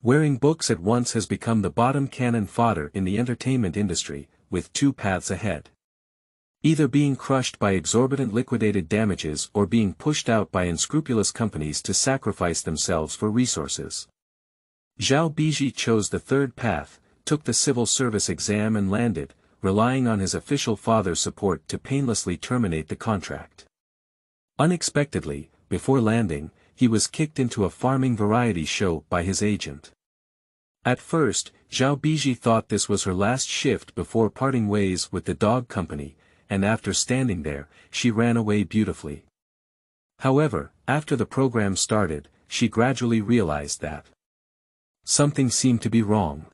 Wearing books at once has become the bottom cannon fodder in the entertainment industry, with two paths ahead. Either being crushed by exorbitant liquidated damages or being pushed out by unscrupulous companies to sacrifice themselves for resources. Zhao Bizhi chose the third path, took the civil service exam and landed, relying on his official father's support to painlessly terminate the contract. Unexpectedly, before landing, he was kicked into a farming variety show by his agent. At first, Zhao Bizhi thought this was her last shift before parting ways with the dog company, and after standing there, she ran away beautifully. However, after the program started, she gradually realized that something seemed to be wrong.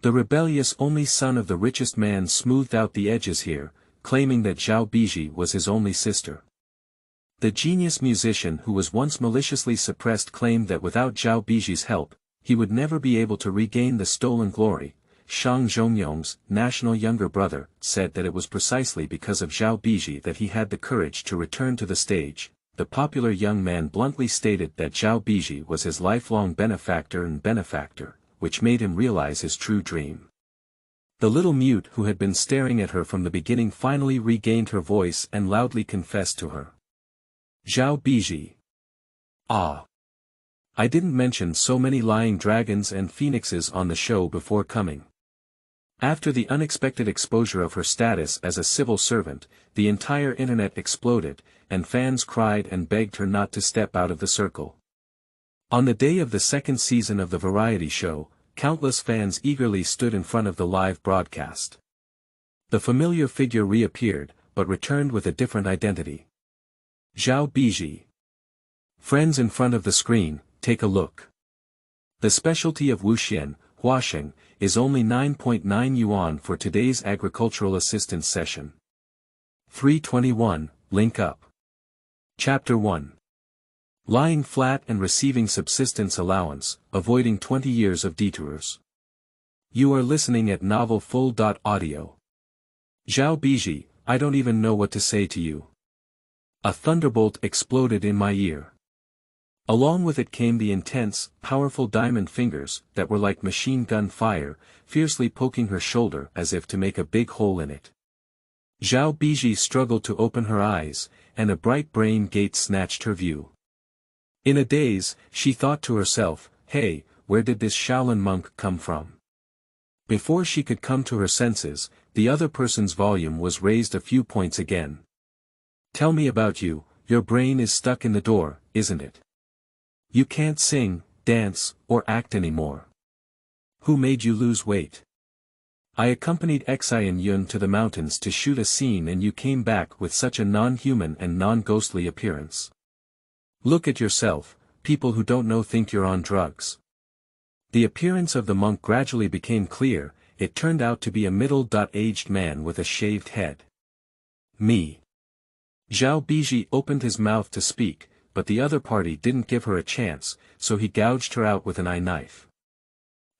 The rebellious only son of the richest man smoothed out the edges here, claiming that Zhao Bizhi was his only sister. The genius musician who was once maliciously suppressed claimed that without Zhao Bizhi's help, he would never be able to regain the stolen glory. Shang Zhongyong's national younger brother said that it was precisely because of Zhao Bizhi that he had the courage to return to the stage. The popular young man bluntly stated that Zhao Bizhi was his lifelong benefactor and benefactor, which made him realize his true dream. The little mute who had been staring at her from the beginning finally regained her voice and loudly confessed to her. Zhao Bizhi. Ah. I didn't mention so many lying dragons and phoenixes on the show before coming. After the unexpected exposure of her status as a civil servant, the entire internet exploded, and fans cried and begged her not to step out of the circle. On the day of the second season of the variety show, countless fans eagerly stood in front of the live broadcast. The familiar figure reappeared, but returned with a different identity. Zhao Bizhi. Friends in front of the screen, take a look. The specialty of wuxian, huasheng, is only 9.9 yuan for today's agricultural assistance session. 321, link up. Chapter 1. Lying flat and receiving subsistence allowance, avoiding 20 years of detours. You are listening at Novel Full.audio. Zhao Bizhi, I don't even know what to say to you. A thunderbolt exploded in my ear. Along with it came the intense, powerful diamond fingers that were like machine gun fire, fiercely poking her shoulder as if to make a big hole in it. Zhao Bizhi struggled to open her eyes, and a bright brain gate snatched her view. In a daze, she thought to herself, hey, where did this Shaolin monk come from? Before she could come to her senses, the other person's volume was raised a few points again. Tell me about you, your brain is stuck in the door, isn't it? You can't sing, dance, or act anymore. Who made you lose weight? I accompanied Accompanying to the mountains to shoot a scene and you came back with such a non-human and non-ghostly appearance. Look at yourself, people who don't know think you're on drugs. The appearance of the monk gradually became clear, it turned out to be a middle-aged man with a shaved head. Me. Zhao Bizhi opened his mouth to speak, but the other party didn't give her a chance, so he gouged her out with an eye knife.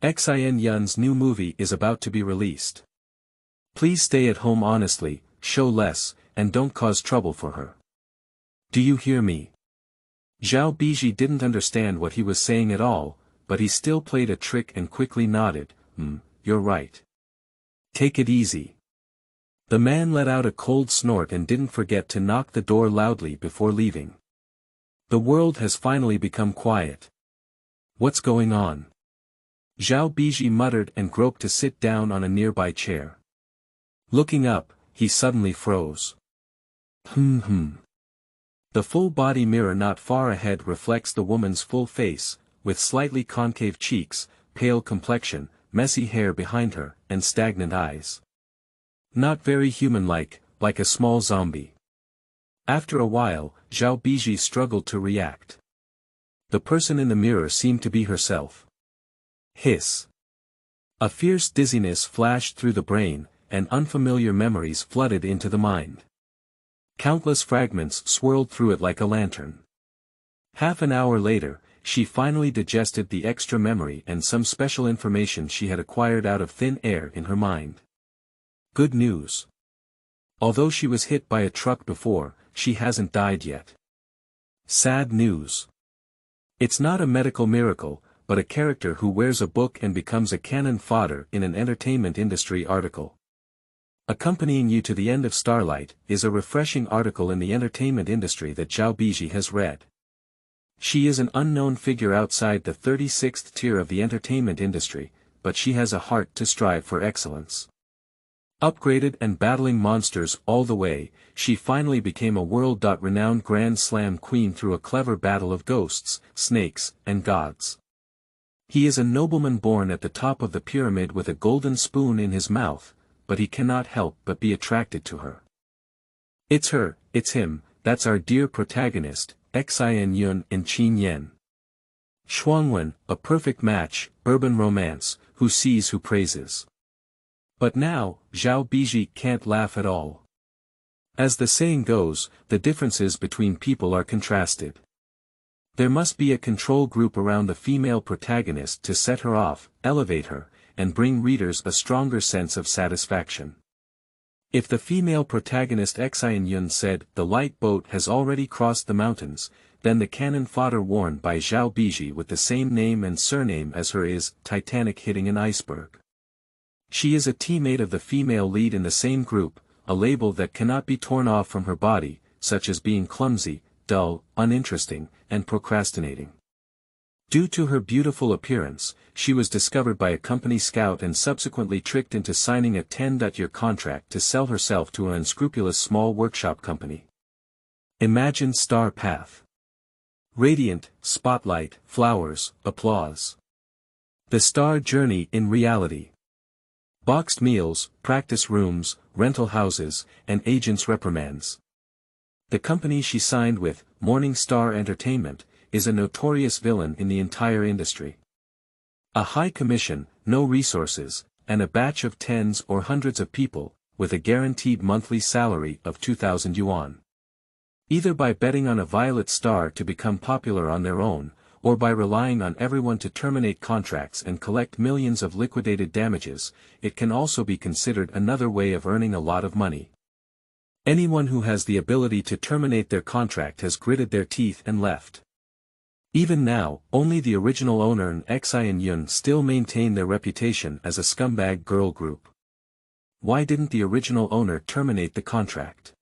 Accompanying's new movie is about to be released. Please stay at home honestly, show less, and don't cause trouble for her. Do you hear me? Zhao Bizhi didn't understand what he was saying at all, but he still played a trick and quickly nodded, you're right. Take it easy. The man let out a cold snort and didn't forget to knock the door loudly before leaving. The world has finally become quiet. What's going on? Zhao Bizhi muttered and groped to sit down on a nearby chair. Looking up, he suddenly froze. The full-body mirror not far ahead reflects the woman's full face, with slightly concave cheeks, pale complexion, messy hair behind her, and stagnant eyes. Not very human-like, like a small zombie. After a while, Zhao Bizhi struggled to react. The person in the mirror seemed to be herself. Hiss. A fierce dizziness flashed through the brain, and unfamiliar memories flooded into the mind. Countless fragments swirled through it like a lantern. Half an hour later, she finally digested the extra memory and some special information she had acquired out of thin air in her mind. Good news. Although she was hit by a truck before, she hasn't died yet. Sad news. It's not a medical miracle, but a character who wears a book and becomes a cannon fodder in an entertainment industry article. Accompanying You to the End of Starlight is a refreshing article in the entertainment industry that Zhao Bizhi has read. She is an unknown figure outside the 36th tier of the entertainment industry, but she has a heart to strive for excellence. Upgraded and battling monsters all the way, she finally became a world-renowned Grand Slam queen through a clever battle of ghosts, snakes, and gods. He is a nobleman born at the top of the pyramid with a golden spoon in his mouth, but he cannot help but be attracted to her. It's her, it's him, that's our dear protagonist, Xin Yun and Qin Yen. Shuangwen, a perfect match, urban romance, who sees who praises. But now, Zhao Bizhi can't laugh at all. As the saying goes, the differences between people are contrasted. There must be a control group around the female protagonist to set her off, elevate her, and bring readers a stronger sense of satisfaction. If the female protagonist Xin Yun said, "The light boat has already crossed the mountains," then the cannon fodder worn by Zhao Bizhi with the same name and surname as her is, Titanic hitting an iceberg. She is a teammate of the female lead in the same group, a label that cannot be torn off from her body, such as being clumsy, dull, uninteresting, and procrastinating. Due to her beautiful appearance, she was discovered by a company scout and subsequently tricked into signing a 10-year contract to sell herself to an unscrupulous small workshop company. Imagine star path. Radiant, spotlight, flowers, applause. The star journey in reality. Boxed meals, practice rooms, rental houses, and agents' reprimands. The company she signed with, Morning Star Entertainment, is a notorious villain in the entire industry. A high commission, no resources, and a batch of tens or hundreds of people, with a guaranteed monthly salary of 2,000 yuan. Either by betting on a violet star to become popular on their own, or by relying on everyone to terminate contracts and collect millions of liquidated damages, it can also be considered another way of earning a lot of money. Anyone who has the ability to terminate their contract has gritted their teeth and left. Even now, only the original owner and Xin Yun still maintain their reputation as a scumbag girl group. Why didn't the original owner terminate the contract?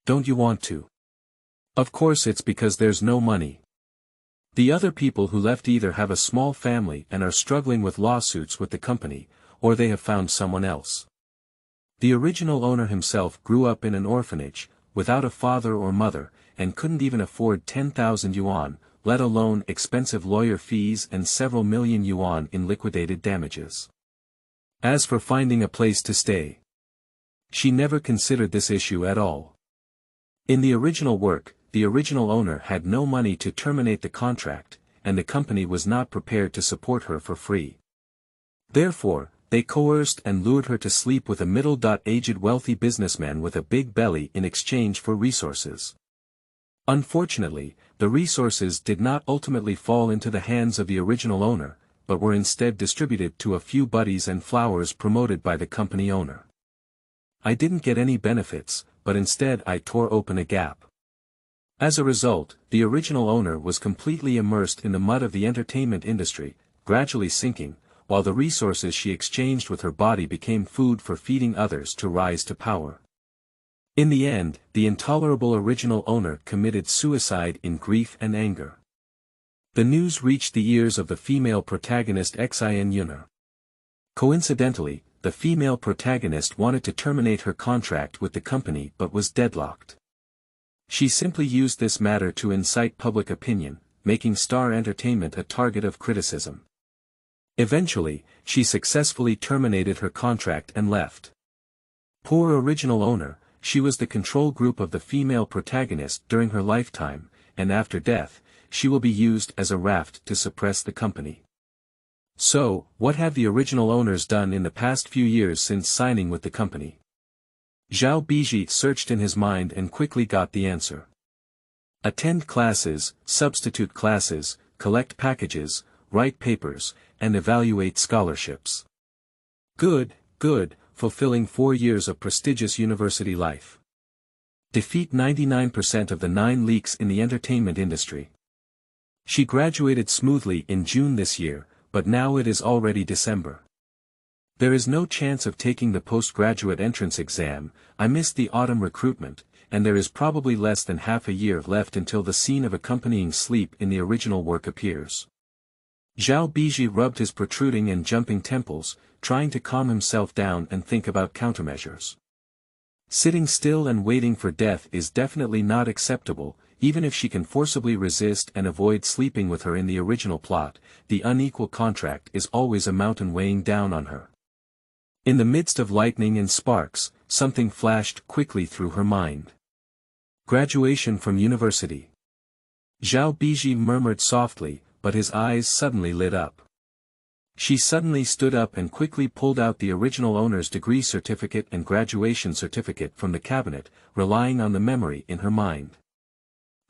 Don't you want to? Of course it's because there's no money. The other people who left either have a small family and are struggling with lawsuits with the company, or they have found someone else. The original owner himself grew up in an orphanage, without a father or mother, and couldn't even afford 10,000 yuan, let alone expensive lawyer fees and several million yuan in liquidated damages. As for finding a place to stay, she never considered this issue at all. In the original work, the original owner had no money to terminate the contract, and the company was not prepared to support her for free. Therefore, they coerced and lured her to sleep with a middle-aged wealthy businessman with a big belly in exchange for resources. Unfortunately, the resources did not ultimately fall into the hands of the original owner, but were instead distributed to a few buddies and flowers promoted by the company owner. I didn't get any benefits, but instead I tore open a gap. As a result, the original owner was completely immersed in the mud of the entertainment industry, gradually sinking, while the resources she exchanged with her body became food for feeding others to rise to power. In the end, the intolerable original owner committed suicide in grief and anger. The news reached the ears of the female protagonist Xin Yun. Coincidentally, the female protagonist wanted to terminate her contract with the company but was deadlocked. She simply used this matter to incite public opinion, making Star Entertainment a target of criticism. Eventually, she successfully terminated her contract and left. Poor original owner, she was the control group of the female protagonist during her lifetime, and after death, she will be used as a raft to suppress the company. So, what have the original owners done in the past few years since signing with the company? Zhao Bizhi searched in his mind and quickly got the answer. Attend classes, substitute classes, collect packages, write papers, and evaluate scholarships. Good, fulfilling 4 years of prestigious university life. Defeat 99% of the 9 leaks in the entertainment industry. She graduated smoothly in June this year, but now it is already December. There is no chance of taking the postgraduate entrance exam. I missed the autumn recruitment, and there is probably less than half a year left until the scene of accompanying sleep in the original work appears. Zhao Bizhi rubbed his protruding and jumping temples, trying to calm himself down and think about countermeasures. Sitting still and waiting for death is definitely not acceptable, even if she can forcibly resist and avoid sleeping with her in the original plot. The unequal contract is always a mountain weighing down on her. In the midst of lightning and sparks, something flashed quickly through her mind. Graduation from university. Zhao Bizhi murmured softly, but his eyes suddenly lit up. She suddenly stood up and quickly pulled out the original owner's degree certificate and graduation certificate from the cabinet, relying on the memory in her mind.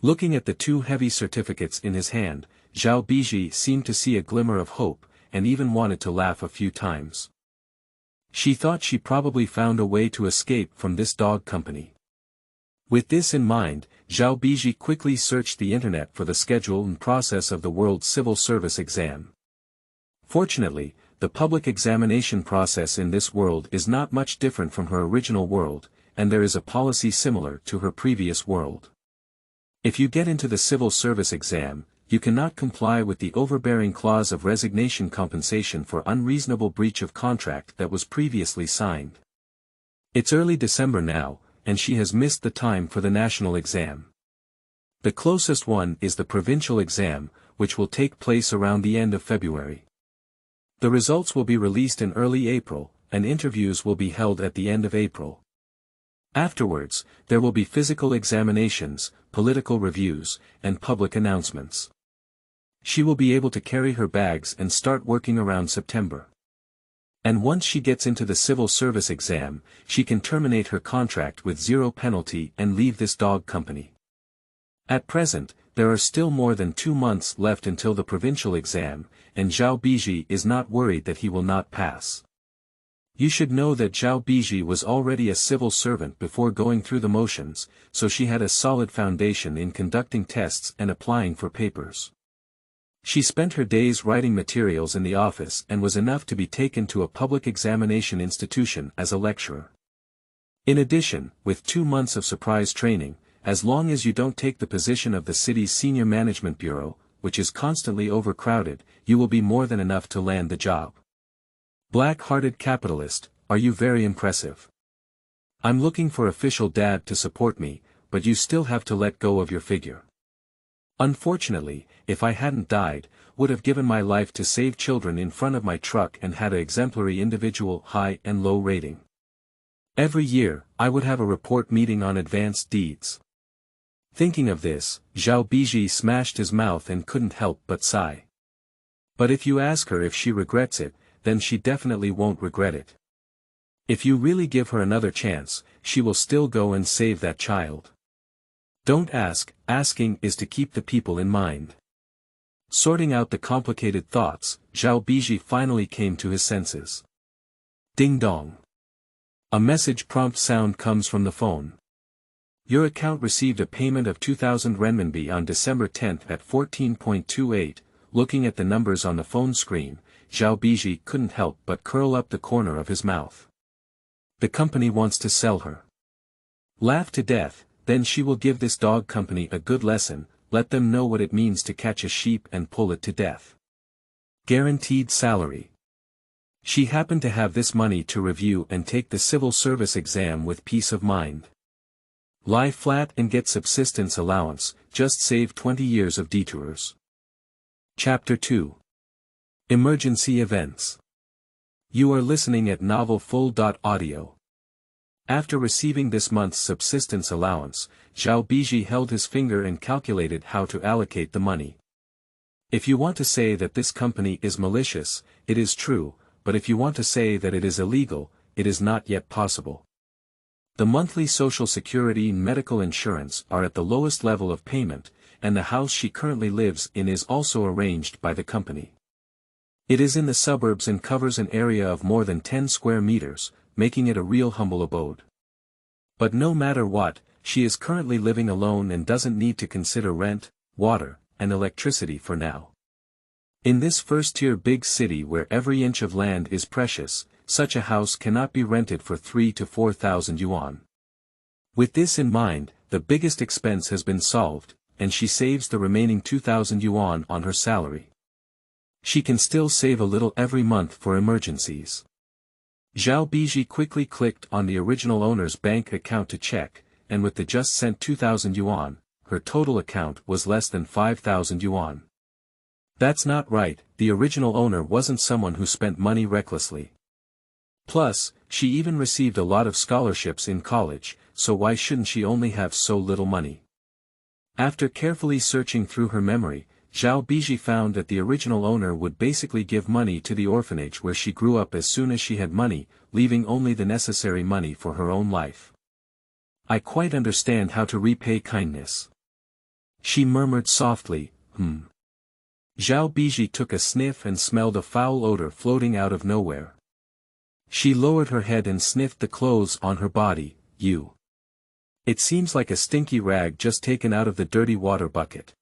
Looking at the two heavy certificates in his hand, Zhao Bizhi seemed to see a glimmer of hope, and even wanted to laugh a few times. She thought she probably found a way to escape from this dog company. With this in mind, Zhao Bizhi quickly searched the internet for the schedule and process of the World Civil Service exam. Fortunately, the public examination process in this world is not much different from her original world, and there is a policy similar to her previous world. If you get into the civil service exam, you cannot comply with the overbearing clause of resignation compensation for unreasonable breach of contract that was previously signed. It's early December now, and she has missed the time for the national exam. The closest one is the provincial exam, which will take place around the end of February. The results will be released in early April, and interviews will be held at the end of April. Afterwards, there will be physical examinations, political reviews, and public announcements. She will be able to carry her bags and start working around September. And once she gets into the civil service exam, she can terminate her contract with zero penalty and leave this dog company. At present, there are still more than 2 months left until the provincial exam, and Zhao Bizhi is not worried that he will not pass. You should know that Zhao Bizhi was already a civil servant before going through the motions, so she had a solid foundation in conducting tests and applying for papers. She spent her days writing materials in the office and was enough to be taken to a public examination institution as a lecturer. In addition, with 2 months of surprise training, as long as you don't take the position of the city's senior management bureau, which is constantly overcrowded, you will be more than enough to land the job. Black-hearted capitalist, are you very impressive? I'm looking for official dad to support me, but you still have to let go of your figure. Unfortunately, if I hadn't died, would have given my life to save children in front of my truck and had an exemplary individual high and low rating. Every year, I would have a report meeting on advanced deeds. Thinking of this, Zhao Bizhi smashed his mouth and couldn't help but sigh. But if you ask her if she regrets it, then she definitely won't regret it. If you really give her another chance, she will still go and save that child. Don't ask, asking is to keep the people in mind. Sorting out the complicated thoughts, Zhao Bizhi finally came to his senses. Ding dong. A message prompt sound comes from the phone. Your account received a payment of 2,000 renminbi on December 10th at 14.28. Looking at the numbers on the phone screen, Zhao Bizhi couldn't help but curl up the corner of his mouth. The company wants to sell her. Laugh to death, then she will give this dog company a good lesson, let them know what it means to catch a sheep and pull it to death. Guaranteed salary. She happened to have this money to review and take the civil service exam with peace of mind. Lie flat and get subsistence allowance, just save 20 years of detours. Chapter 2. Emergency Events. You are listening at novelfull.audio. After receiving this month's subsistence allowance, Zhao Bizhi held his finger and calculated how to allocate the money. If you want to say that this company is malicious, it is true, but if you want to say that it is illegal, it is not yet possible. The monthly social security and medical insurance are at the lowest level of payment, and the house she currently lives in is also arranged by the company. It is in the suburbs and covers an area of more than 10 square meters, making it a real humble abode. But no matter what, she is currently living alone and doesn't need to consider rent, water, and electricity for now. In this first-tier big city where every inch of land is precious, such a house cannot be rented for 3,000 to 4,000 yuan. With this in mind, the biggest expense has been solved, and she saves the remaining 2,000 yuan on her salary. She can still save a little every month for emergencies. Zhao Bizhi quickly clicked on the original owner's bank account to check, and with the just sent 2,000 yuan, her total account was less than 5,000 yuan. That's not right, the original owner wasn't someone who spent money recklessly. Plus, she even received a lot of scholarships in college, so why shouldn't she only have so little money? After carefully searching through her memory, Zhao Bizhi found that the original owner would basically give money to the orphanage where she grew up as soon as she had money, leaving only the necessary money for her own life. I quite understand how to repay kindness. She murmured softly, Zhao Bizhi took a sniff and smelled a foul odor floating out of nowhere. She lowered her head and sniffed the clothes on her body. It seems like a stinky rag just taken out of the dirty water bucket.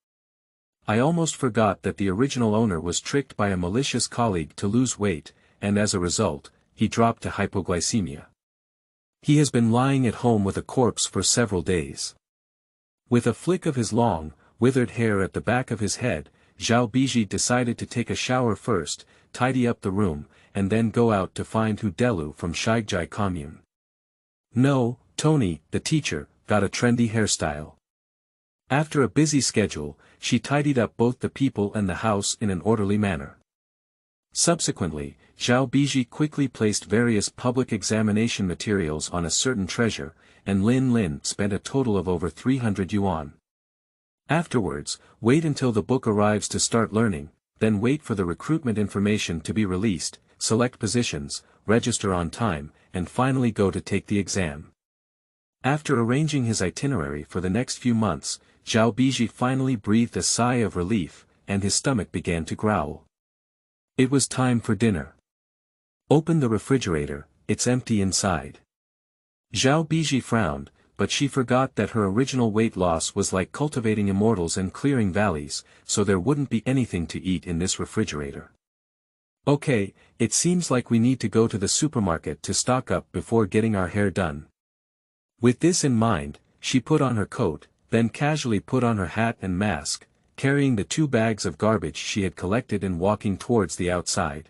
I almost forgot that the original owner was tricked by a malicious colleague to lose weight, and as a result, he dropped to hypoglycemia. He has been lying at home with a corpse for several days. With a flick of his long, withered hair at the back of his head, Zhao Bizhi decided to take a shower first, tidy up the room, and then go out to find Delu from Shigjai commune. No, Tony, the teacher, got a trendy hairstyle. After a busy schedule, she tidied up both the people and the house in an orderly manner. Subsequently, Zhao Bizhi quickly placed various public examination materials on a certain treasure, and Lin spent a total of over 300 yuan. Afterwards, wait until the book arrives to start learning, then wait for the recruitment information to be released, select positions, register on time, and finally go to take the exam. After arranging his itinerary for the next few months, Zhao Bizhi finally breathed a sigh of relief, and his stomach began to growl. It was time for dinner. Open the refrigerator, it's empty inside. Zhao Bizhi frowned, but she forgot that her original weight loss was like cultivating immortals and clearing valleys, so there wouldn't be anything to eat in this refrigerator. Okay, it seems like we need to go to the supermarket to stock up before getting our hair done. With this in mind, she put on her coat, then casually put on her hat and mask, carrying the 2 bags of garbage she had collected and walking towards the outside.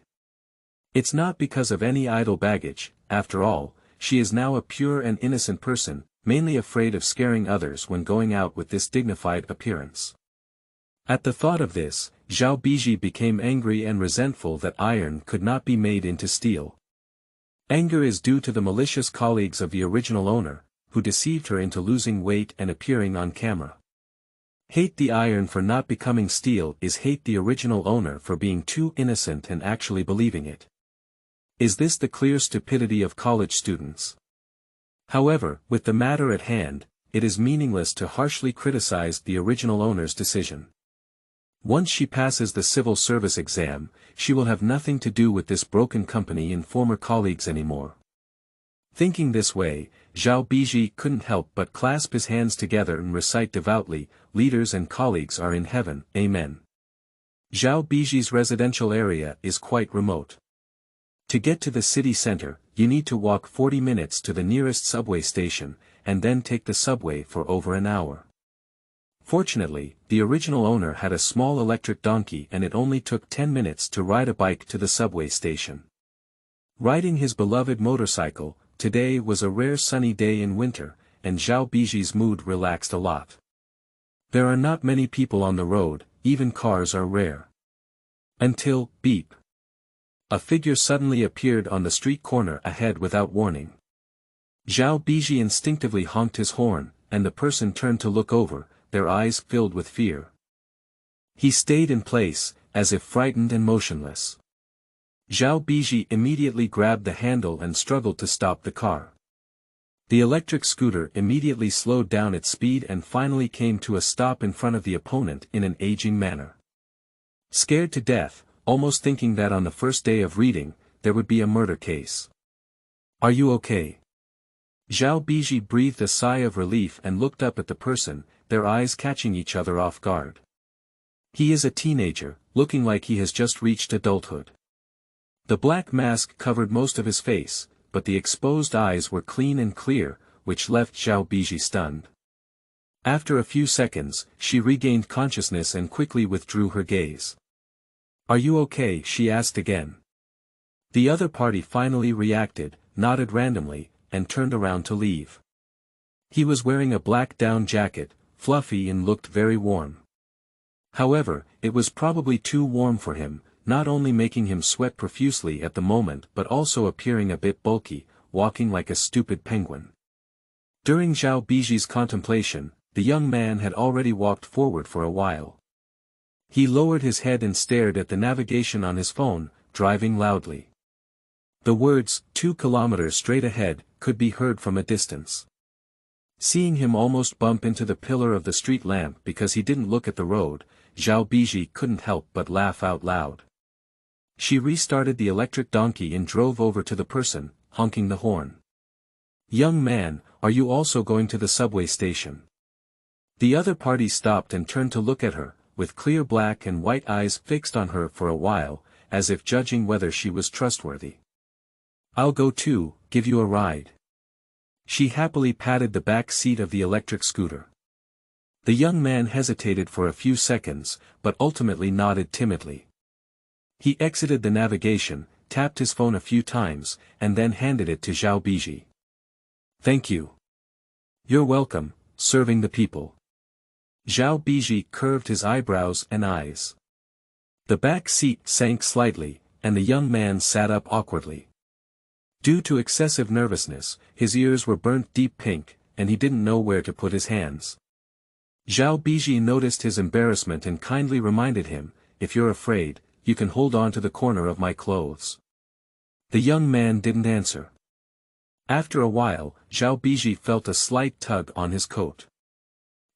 It's not because of any idle baggage, after all, she is now a pure and innocent person, mainly afraid of scaring others when going out with this dignified appearance. At the thought of this, Zhao Bizhi became angry and resentful that iron could not be made into steel. Anger is due to the malicious colleagues of the original owner, who deceived her into losing weight and appearing on camera. Hate the iron for not becoming steel is hate the original owner for being too innocent and actually believing it. Is this the clear stupidity of college students? However, with the matter at hand, it is meaningless to harshly criticize the original owner's decision. Once she passes the civil service exam, she will have nothing to do with this broken company and former colleagues anymore. Thinking this way, Zhao Bizhi couldn't help but clasp his hands together and recite devoutly, "Leaders and colleagues are in heaven, amen." Zhao Bizhi's residential area is quite remote. To get to the city center, you need to walk 40 minutes to the nearest subway station, and then take the subway for over an hour. Fortunately, the original owner had a small electric donkey and it only took 10 minutes to ride a bike to the subway station. Riding his beloved motorcycle, today was a rare sunny day in winter, and Zhao Bizhi's mood relaxed a lot. There are not many people on the road, even cars are rare. Until, beep. A figure suddenly appeared on the street corner ahead without warning. Zhao Bizhi instinctively honked his horn, and the person turned to look over, their eyes filled with fear. He stayed in place, as if frightened and motionless. Zhao Bizhi immediately grabbed the handle and struggled to stop the car. The electric scooter immediately slowed down its speed and finally came to a stop in front of the opponent in an aging manner. Scared to death, almost thinking that on the first day of reading, there would be a murder case. "Are you okay?" Zhao Bizhi breathed a sigh of relief and looked up at the person, their eyes catching each other off guard. He is a teenager, looking like he has just reached adulthood. The black mask covered most of his face, but the exposed eyes were clean and clear, which left Zhao Bizhi stunned. After a few seconds, she regained consciousness and quickly withdrew her gaze. "Are you okay?" she asked again. The other party finally reacted, nodded randomly, and turned around to leave. He was wearing a black down jacket, fluffy and looked very warm. However, it was probably too warm for him, not only making him sweat profusely at the moment but also appearing a bit bulky, walking like a stupid penguin. During Zhao Bizhi's contemplation, the young man had already walked forward for a while. He lowered his head and stared at the navigation on his phone, driving loudly. The words, 2 kilometers straight ahead, could be heard from a distance. Seeing him almost bump into the pillar of the street lamp because he didn't look at the road, Zhao Bizhi couldn't help but laugh out loud. She restarted the electric donkey and drove over to the person, honking the horn. "Young man, are you also going to the subway station?" The other party stopped and turned to look at her, with clear black and white eyes fixed on her for a while, as if judging whether she was trustworthy. "I'll go too, give you a ride." She happily patted the back seat of the electric scooter. The young man hesitated for a few seconds, but ultimately nodded timidly. He exited the navigation, tapped his phone a few times, and then handed it to Zhao Bizhi. "Thank you." "You're welcome, serving the people." Zhao Bizhi curved his eyebrows and eyes. The back seat sank slightly, and the young man sat up awkwardly. Due to excessive nervousness, his ears were burnt deep pink, and he didn't know where to put his hands. Zhao Bizhi noticed his embarrassment and kindly reminded him, "If you're afraid, you can hold on to the corner of my clothes." The young man didn't answer. After a while, Zhao Bizhi felt a slight tug on his coat.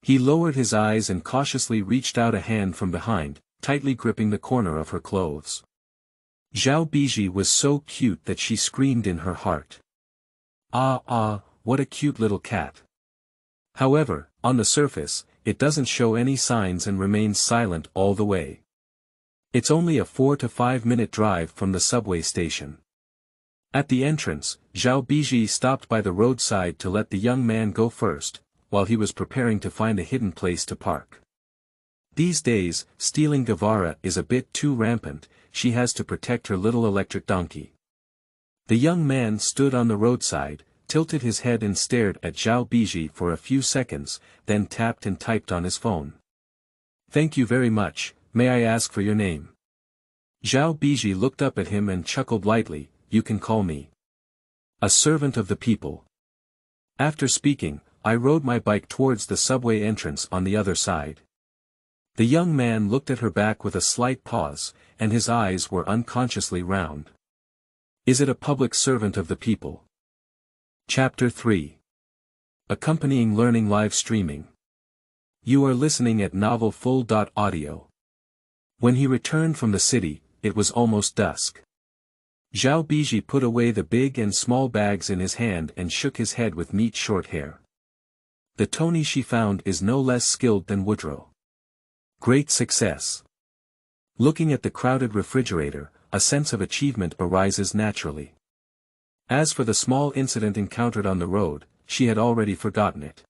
He lowered his eyes and cautiously reached out a hand from behind, tightly gripping the corner of her clothes. Zhao Bizhi was so cute that she screamed in her heart. Ah, what a cute little cat. However, on the surface, it doesn't show any signs and remains silent all the way. It's only a 4 to 5 minute drive from the subway station. At the entrance, Zhao Bizhi stopped by the roadside to let the young man go first, while he was preparing to find a hidden place to park. These days, stealing Guevara is a bit too rampant, she has to protect her little electric donkey. The young man stood on the roadside, tilted his head and stared at Zhao Bizhi for a few seconds, then tapped and typed on his phone. "Thank you very much, may I ask for your name?" Zhao Bizhi looked up at him and chuckled lightly, "You can call me a servant of the people." After speaking, I rode my bike towards the subway entrance on the other side. The young man looked at her back with a slight pause, and his eyes were unconsciously round. Is it a public servant of the people? Chapter 3. Accompanying Learning Live Streaming. You are listening at novelfull.audio. When he returned from the city, it was almost dusk. Zhao Bizhi put away the big and small bags in his hand and shook his head with neat short hair. The Tony she found is no less skilled than Woodrow. Great success. Looking at the crowded refrigerator, a sense of achievement arises naturally. As for the small incident encountered on the road, she had already forgotten it.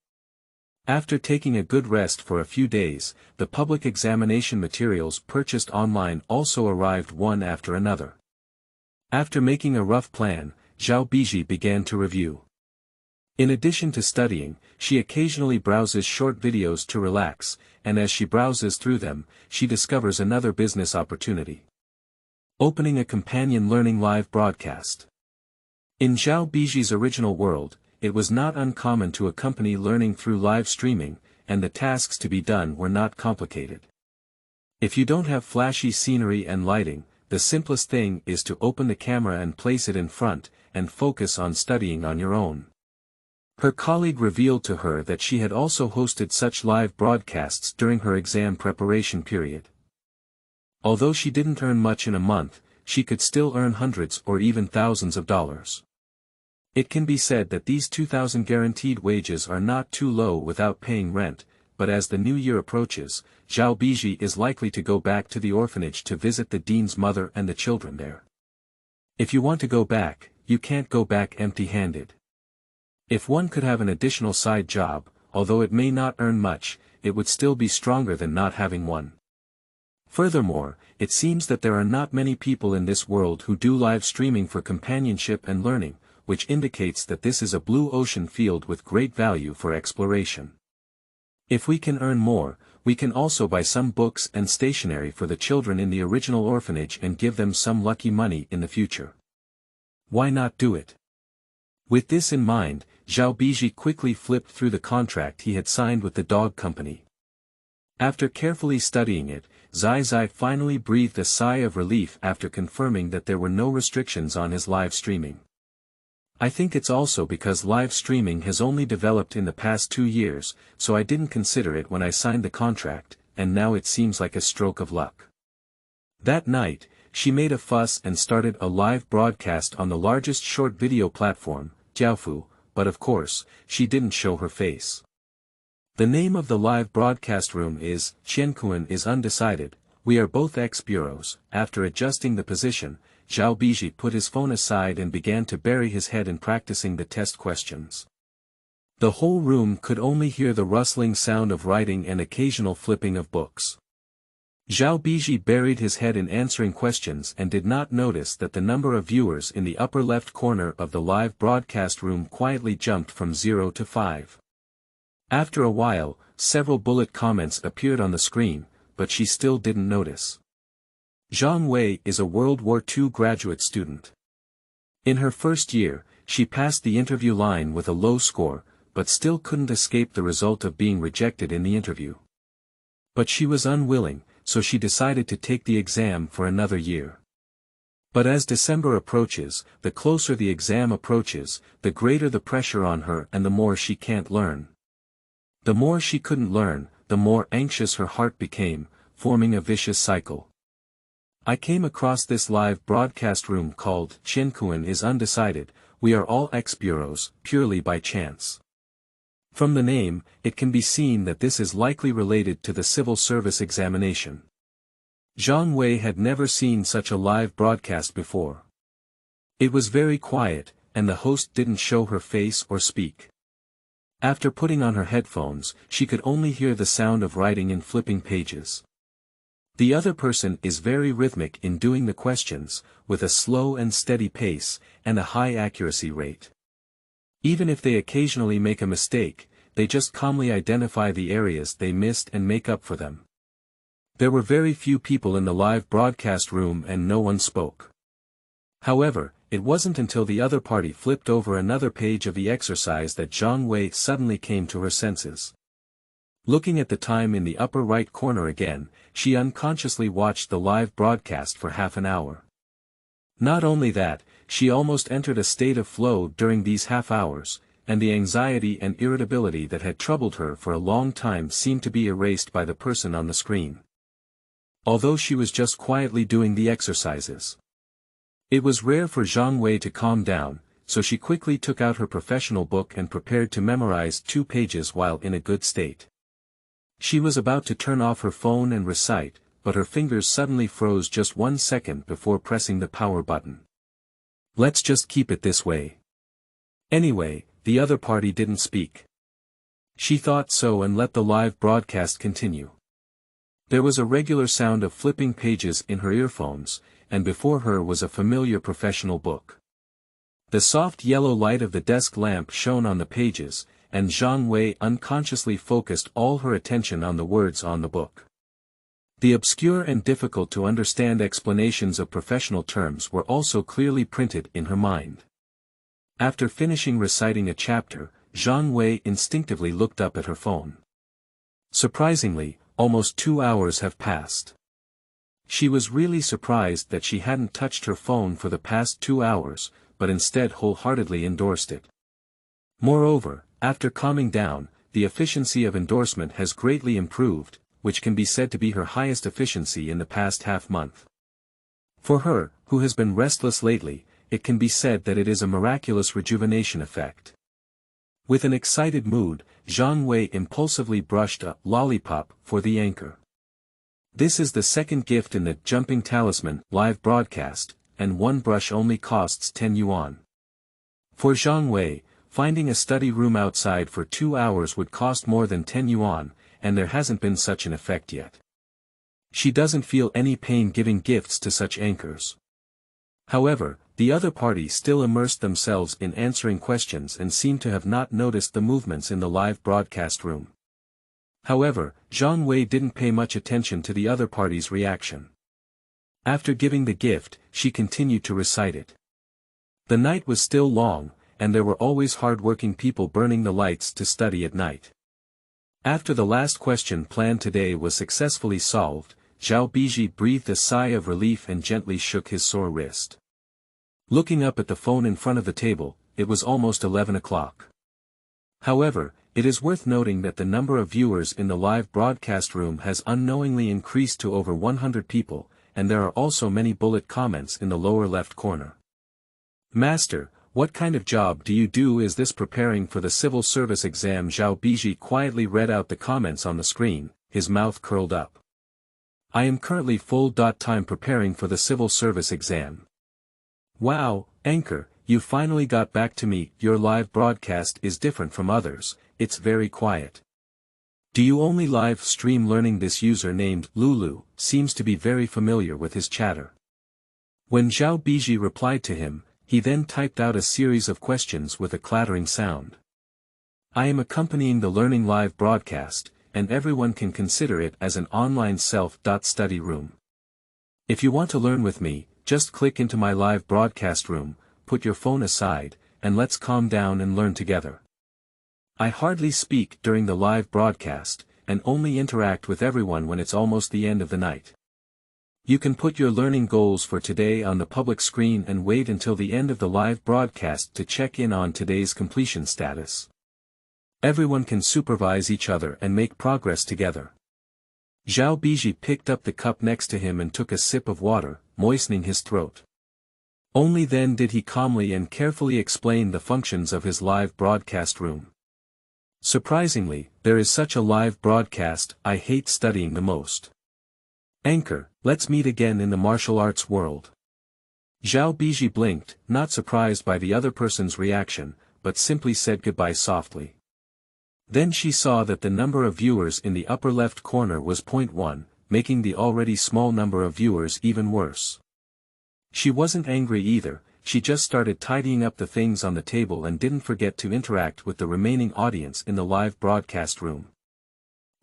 After taking a good rest for a few days, the public examination materials purchased online also arrived one after another. After making a rough plan, Zhao Bizhi began to review. In addition to studying, she occasionally browses short videos to relax, and as she browses through them, she discovers another business opportunity. Opening a companion learning live broadcast. In Zhao Bizhi's original world, it was not uncommon to accompany learning through live streaming, and the tasks to be done were not complicated. If you don't have flashy scenery and lighting, the simplest thing is to open the camera and place it in front, and focus on studying on your own. Her colleague revealed to her that she had also hosted such live broadcasts during her exam preparation period. Although she didn't earn much in a month, she could still earn hundreds or even thousands of dollars. It can be said that these 2,000 guaranteed wages are not too low without paying rent, but as the new year approaches, Zhao Bizhi is likely to go back to the orphanage to visit the dean's mother and the children there. If you want to go back, you can't go back empty-handed. If one could have an additional side job, although it may not earn much, it would still be stronger than not having one. Furthermore, it seems that there are not many people in this world who do live streaming for companionship and learning, which indicates that this is a blue ocean field with great value for exploration. If we can earn more, we can also buy some books and stationery for the children in the original orphanage and give them some lucky money in the future. Why not do it? With this in mind, Zhao Bizhi quickly flipped through the contract he had signed with the dog company. After carefully studying it, Zhao finally breathed a sigh of relief after confirming that there were no restrictions on his live streaming. I think it's also because live streaming has only developed in the past 2 years, so I didn't consider it when I signed the contract, and now it seems like a stroke of luck. That night, she made a fuss and started a live broadcast on the largest short video platform, Jiaofu, but of course, she didn't show her face. The name of the live broadcast room is, Qiankuan is undecided, we are both ex-bureaus. After adjusting the position, Zhao Bizhi put his phone aside and began to bury his head in practicing the test questions. The whole room could only hear the rustling sound of writing and occasional flipping of books. Zhao Bizhi buried his head in answering questions and did not notice that the number of viewers in the upper left corner of the live broadcast room quietly jumped from 0 to 5. After a while, several bullet comments appeared on the screen, but she still didn't notice. Zhang Wei is a World War II graduate student. In her first year, she passed the interview line with a low score, but still couldn't escape the result of being rejected in the interview. But she was unwilling, so she decided to take the exam for another year. But as December approaches, the closer the exam approaches, the greater the pressure on her and the more she can't learn. The more she couldn't learn, the more anxious her heart became, forming a vicious cycle. I came across this live broadcast room called Qiankuan is undecided, we are all ex-bureaus, purely by chance. From the name, it can be seen that this is likely related to the civil service examination. Zhang Wei had never seen such a live broadcast before. It was very quiet, and the host didn't show her face or speak. After putting on her headphones, she could only hear the sound of writing and flipping pages. The other person is very rhythmic in doing the questions, with a slow and steady pace, and a high accuracy rate. Even if they occasionally make a mistake, they just calmly identify the areas they missed and make up for them. There were very few people in the live broadcast room and no one spoke. However, it wasn't until the other party flipped over another page of the exercise that Zhang Wei suddenly came to her senses. Looking at the time in the upper right corner again, she unconsciously watched the live broadcast for half an hour. Not only that, she almost entered a state of flow during these half hours, and the anxiety and irritability that had troubled her for a long time seemed to be erased by the person on the screen. Although she was just quietly doing the exercises. It was rare for Zhang Wei to calm down, so she quickly took out her professional book and prepared to memorize 2 pages while in a good state. She was about to turn off her phone and recite, but her fingers suddenly froze just 1 second before pressing the power button. Let's just keep it this way. Anyway, the other party didn't speak. She thought so and let the live broadcast continue. There was a regular sound of flipping pages in her earphones, and before her was a familiar professional book. The soft yellow light of the desk lamp shone on the pages, and Zhang Wei unconsciously focused all her attention on the words on the book. The obscure and difficult to understand explanations of professional terms were also clearly printed in her mind. After finishing reciting a chapter, Zhang Wei instinctively looked up at her phone. Surprisingly, almost 2 hours have passed. She was really surprised that she hadn't touched her phone for the past 2 hours, but instead wholeheartedly endorsed it. Moreover, after calming down, the efficiency of endorsement has greatly improved, which can be said to be her highest efficiency in the past half-month. For her, who has been restless lately, it can be said that it is a miraculous rejuvenation effect. With an excited mood, Zhang Wei impulsively brushed a lollipop for the anchor. This is the second gift in the Jumping Talisman live broadcast, and one brush only costs 10 yuan. For Zhang Wei, finding a study room outside for 2 hours would cost more than 10 yuan, and there hasn't been such an effect yet. She doesn't feel any pain giving gifts to such anchors. However, the other party still immersed themselves in answering questions and seemed to have not noticed the movements in the live broadcast room. However, Zhang Wei didn't pay much attention to the other party's reaction. After giving the gift, she continued to recite it. The night was still long, and there were always hard-working people burning the lights to study at night. After the last question planned today was successfully solved, Zhao Bizhi breathed a sigh of relief and gently shook his sore wrist. Looking up at the phone in front of the table, it was almost 11 o'clock. However, it is worth noting that the number of viewers in the live broadcast room has unknowingly increased to over 100 people, and there are also many bullet comments in the lower left corner. Master, what kind of job do you do? Is this preparing for the civil service exam? Zhao Bizhi quietly read out the comments on the screen, his mouth curled up. I am currently full-time preparing for the civil service exam. Wow, anchor, you finally got back to me. Your live broadcast is different from others, it's very quiet. Do you only live stream learning? This user named Lulu seems to be very familiar with his chatter. When Zhao Bizhi replied to him, he then typed out a series of questions with a clattering sound. I am accompanying the learning live broadcast, and everyone can consider it as an online self-study room. If you want to learn with me, just click into my live broadcast room, put your phone aside, and let's calm down and learn together. I hardly speak during the live broadcast, and only interact with everyone when it's almost the end of the night. You can put your learning goals for today on the public screen and wait until the end of the live broadcast to check in on today's completion status. Everyone can supervise each other and make progress together. Zhao Bizhi picked up the cup next to him and took a sip of water, moistening his throat. Only then did he calmly and carefully explain the functions of his live broadcast room. Surprisingly, there is such a live broadcast I hate studying the most. Anchor, let's meet again in the martial arts world. Zhao Bizhi blinked, not surprised by the other person's reaction, but simply said goodbye softly. Then she saw that the number of viewers in the upper left corner was 0.1, making the already small number of viewers even worse. She wasn't angry either, she just started tidying up the things on the table and didn't forget to interact with the remaining audience in the live broadcast room.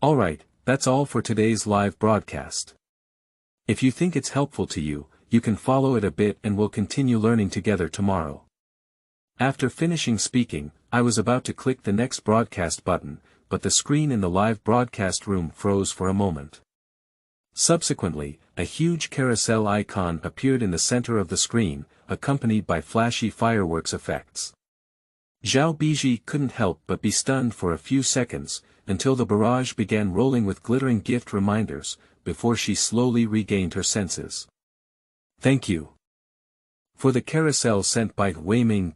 Alright, that's all for today's live broadcast. If you think it's helpful to you, you can follow it a bit and we'll continue learning together tomorrow. After finishing speaking, I was about to click the next broadcast button, but the screen in the live broadcast room froze for a moment. Subsequently, a huge carousel icon appeared in the center of the screen, accompanied by flashy fireworks effects. Zhao Bizhi couldn't help but be stunned for a few seconds, until the barrage began rolling with glittering gift reminders, before she slowly regained her senses. Thank you. For the carousel sent by Weiming.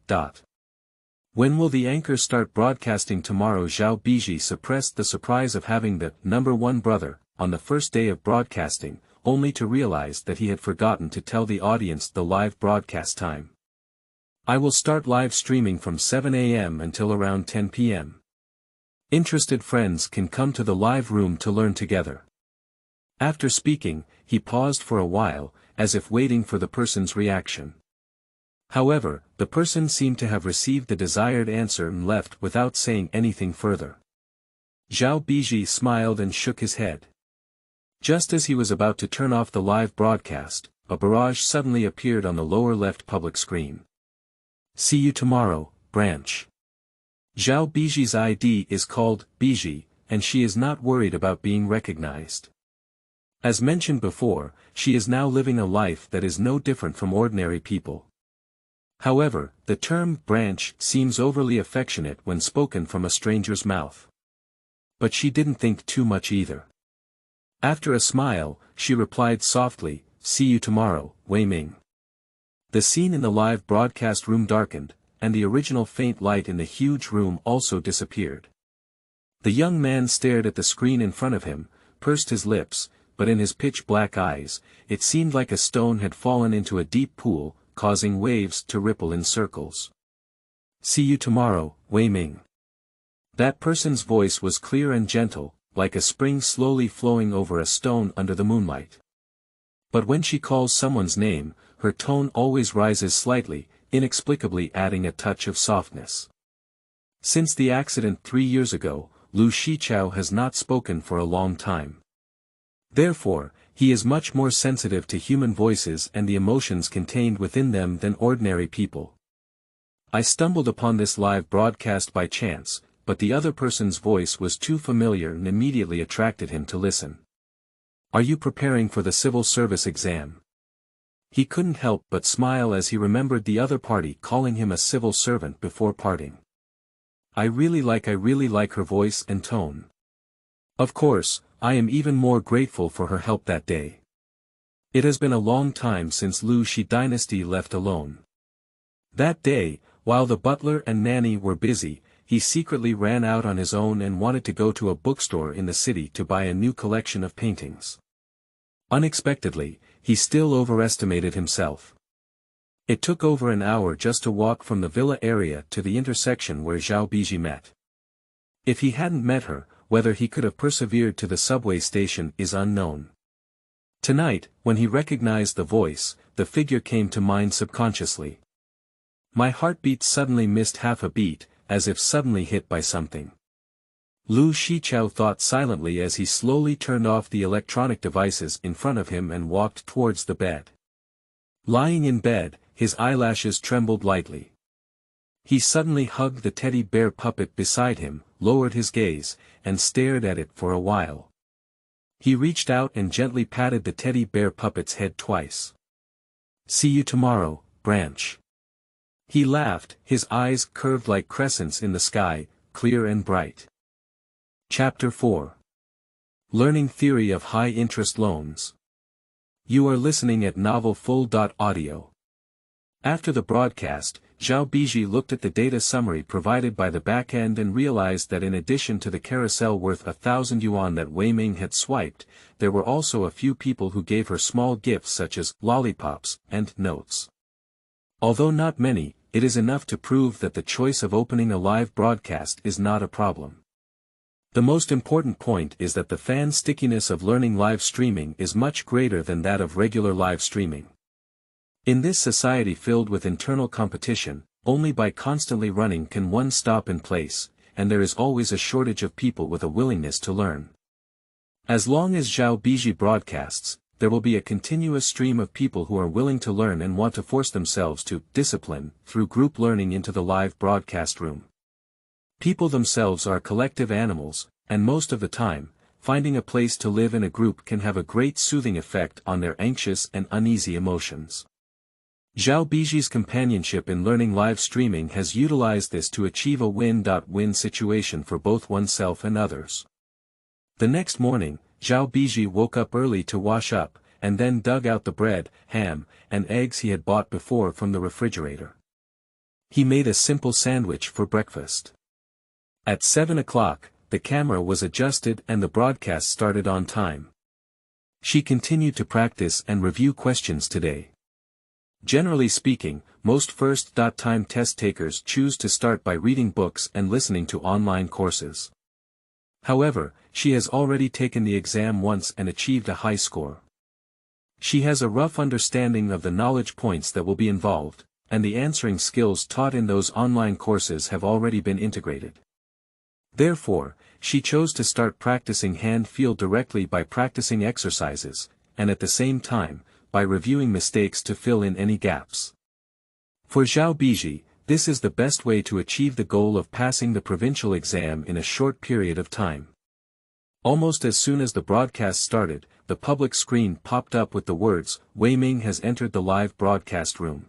When will the anchor start broadcasting tomorrow? Zhao Bizhi suppressed the surprise of having the number one brother on the first day of broadcasting, only to realize that he had forgotten to tell the audience the live broadcast time. I will start live streaming from 7 a.m. until around 10 p.m. Interested friends can come to the live room to learn together. After speaking, he paused for a while, as if waiting for the person's reaction. However, the person seemed to have received the desired answer and left without saying anything further. Zhao Bizhi smiled and shook his head. Just as he was about to turn off the live broadcast, a barrage suddenly appeared on the lower left public screen. See you tomorrow, branch. Zhao Bizhi's ID is called Bizhi, and she is not worried about being recognized. As mentioned before, she is now living a life that is no different from ordinary people. However, the term branch seems overly affectionate when spoken from a stranger's mouth. But she didn't think too much either. After a smile, she replied softly, see you tomorrow, Wei Ming. The scene in the live broadcast room darkened, and the original faint light in the huge room also disappeared. The young man stared at the screen in front of him, pursed his lips, but in his pitch-black eyes, it seemed like a stone had fallen into a deep pool, causing waves to ripple in circles. "See you tomorrow, Wei Ming." That person's voice was clear and gentle, like a spring slowly flowing over a stone under the moonlight. But when she calls someone's name, her tone always rises slightly, inexplicably adding a touch of softness. Since the accident 3 years ago, Lu Shichao has not spoken for a long time. Therefore, he is much more sensitive to human voices and the emotions contained within them than ordinary people. I stumbled upon this live broadcast by chance, but the other person's voice was too familiar and immediately attracted him to listen. "Are you preparing for the civil service exam?" He couldn't help but smile as he remembered the other party calling him a civil servant before parting. I really like her voice and tone. Of course, I am even more grateful for her help that day. It has been a long time since Lu Shi dynasty left alone. That day, while the butler and nanny were busy, he secretly ran out on his own and wanted to go to a bookstore in the city to buy a new collection of paintings. Unexpectedly, he still overestimated himself. It took over an hour just to walk from the villa area to the intersection where Zhao Bizhi met. If he hadn't met her, whether he could have persevered to the subway station is unknown. Tonight, when he recognized the voice, the figure came to mind subconsciously. My heartbeat suddenly missed half a beat, as if suddenly hit by something. Lu Shichao thought silently as he slowly turned off the electronic devices in front of him and walked towards the bed. Lying in bed, his eyelashes trembled lightly. He suddenly hugged the teddy bear puppet beside him, lowered his gaze, and stared at it for a while. He reached out and gently patted the teddy bear puppet's head twice. "See you tomorrow, Branch." He laughed, his eyes curved like crescents in the sky, clear and bright. Chapter 4. Learning Theory of High-Interest Loans. You are listening at novelfull.audio. After the broadcast, Zhao Bizhi looked at the data summary provided by the backend and realized that in addition to the carousel worth 1,000 yuan that Wei Ming had swiped, there were also a few people who gave her small gifts such as lollipops and notes. Although not many, it is enough to prove that the choice of opening a live broadcast is not a problem. The most important point is that the fan stickiness of learning live streaming is much greater than that of regular live streaming. In this society filled with internal competition, only by constantly running can one stop in place, and there is always a shortage of people with a willingness to learn. As long as Zhao Bizhi broadcasts, there will be a continuous stream of people who are willing to learn and want to force themselves to discipline through group learning into the live broadcast room. People themselves are collective animals, and most of the time, finding a place to live in a group can have a great soothing effect on their anxious and uneasy emotions. Zhao Bizhi's companionship in learning live streaming has utilized this to achieve a win-win situation for both oneself and others. The next morning, Zhao Bizhi woke up early to wash up, and then dug out the bread, ham, and eggs he had bought before from the refrigerator. He made a simple sandwich for breakfast. At 7 o'clock, the camera was adjusted and the broadcast started on time. She continued to practice and review questions today. Generally speaking, most first-time test takers choose to start by reading books and listening to online courses. However, she has already taken the exam once and achieved a high score. She has a rough understanding of the knowledge points that will be involved, and the answering skills taught in those online courses have already been integrated. Therefore, she chose to start practicing hand feel directly by practicing exercises, and at the same time, by reviewing mistakes to fill in any gaps. For Zhao Bizhi, this is the best way to achieve the goal of passing the provincial exam in a short period of time. Almost as soon as the broadcast started, the public screen popped up with the words, "Wei Ming has entered the live broadcast room."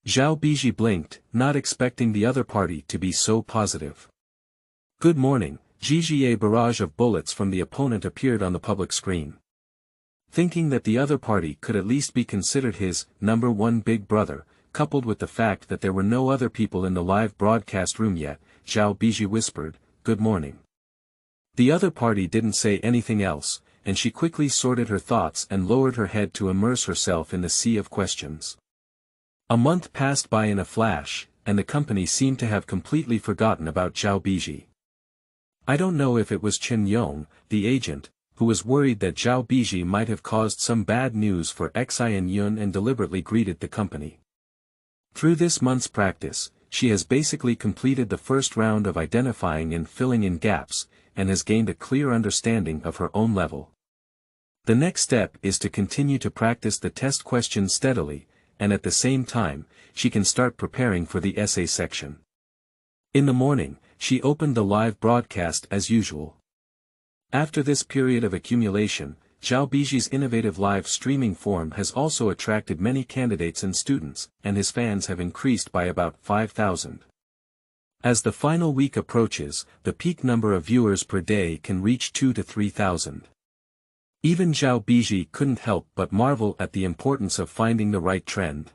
Zhao Bizhi blinked, not expecting the other party to be so positive. "Good morning." A barrage of bullets from the opponent appeared on the public screen. Thinking that the other party could at least be considered his number one big brother, coupled with the fact that there were no other people in the live broadcast room yet, Zhao Bizhi whispered, "Good morning." The other party didn't say anything else, and she quickly sorted her thoughts and lowered her head to immerse herself in the sea of questions. A month passed by in a flash, and the company seemed to have completely forgotten about Zhao Bizhi. I don't know if it was Chen Yong, the agent, who was worried that Zhao Bizhi might have caused some bad news for Xin Yun and deliberately greeted the company. Through this month's practice, she has basically completed the first round of identifying and filling in gaps, and has gained a clear understanding of her own level. The next step is to continue to practice the test questions steadily, and at the same time, she can start preparing for the essay section. In the morning, she opened the live broadcast as usual. After this period of accumulation, Zhao Bizhi's innovative live streaming form has also attracted many candidates and students, and his fans have increased by about 5,000. As the final week approaches, the peak number of viewers per day can reach 2,000 to 3,000. Even Zhao Bizhi couldn't help but marvel at the importance of finding the right trend.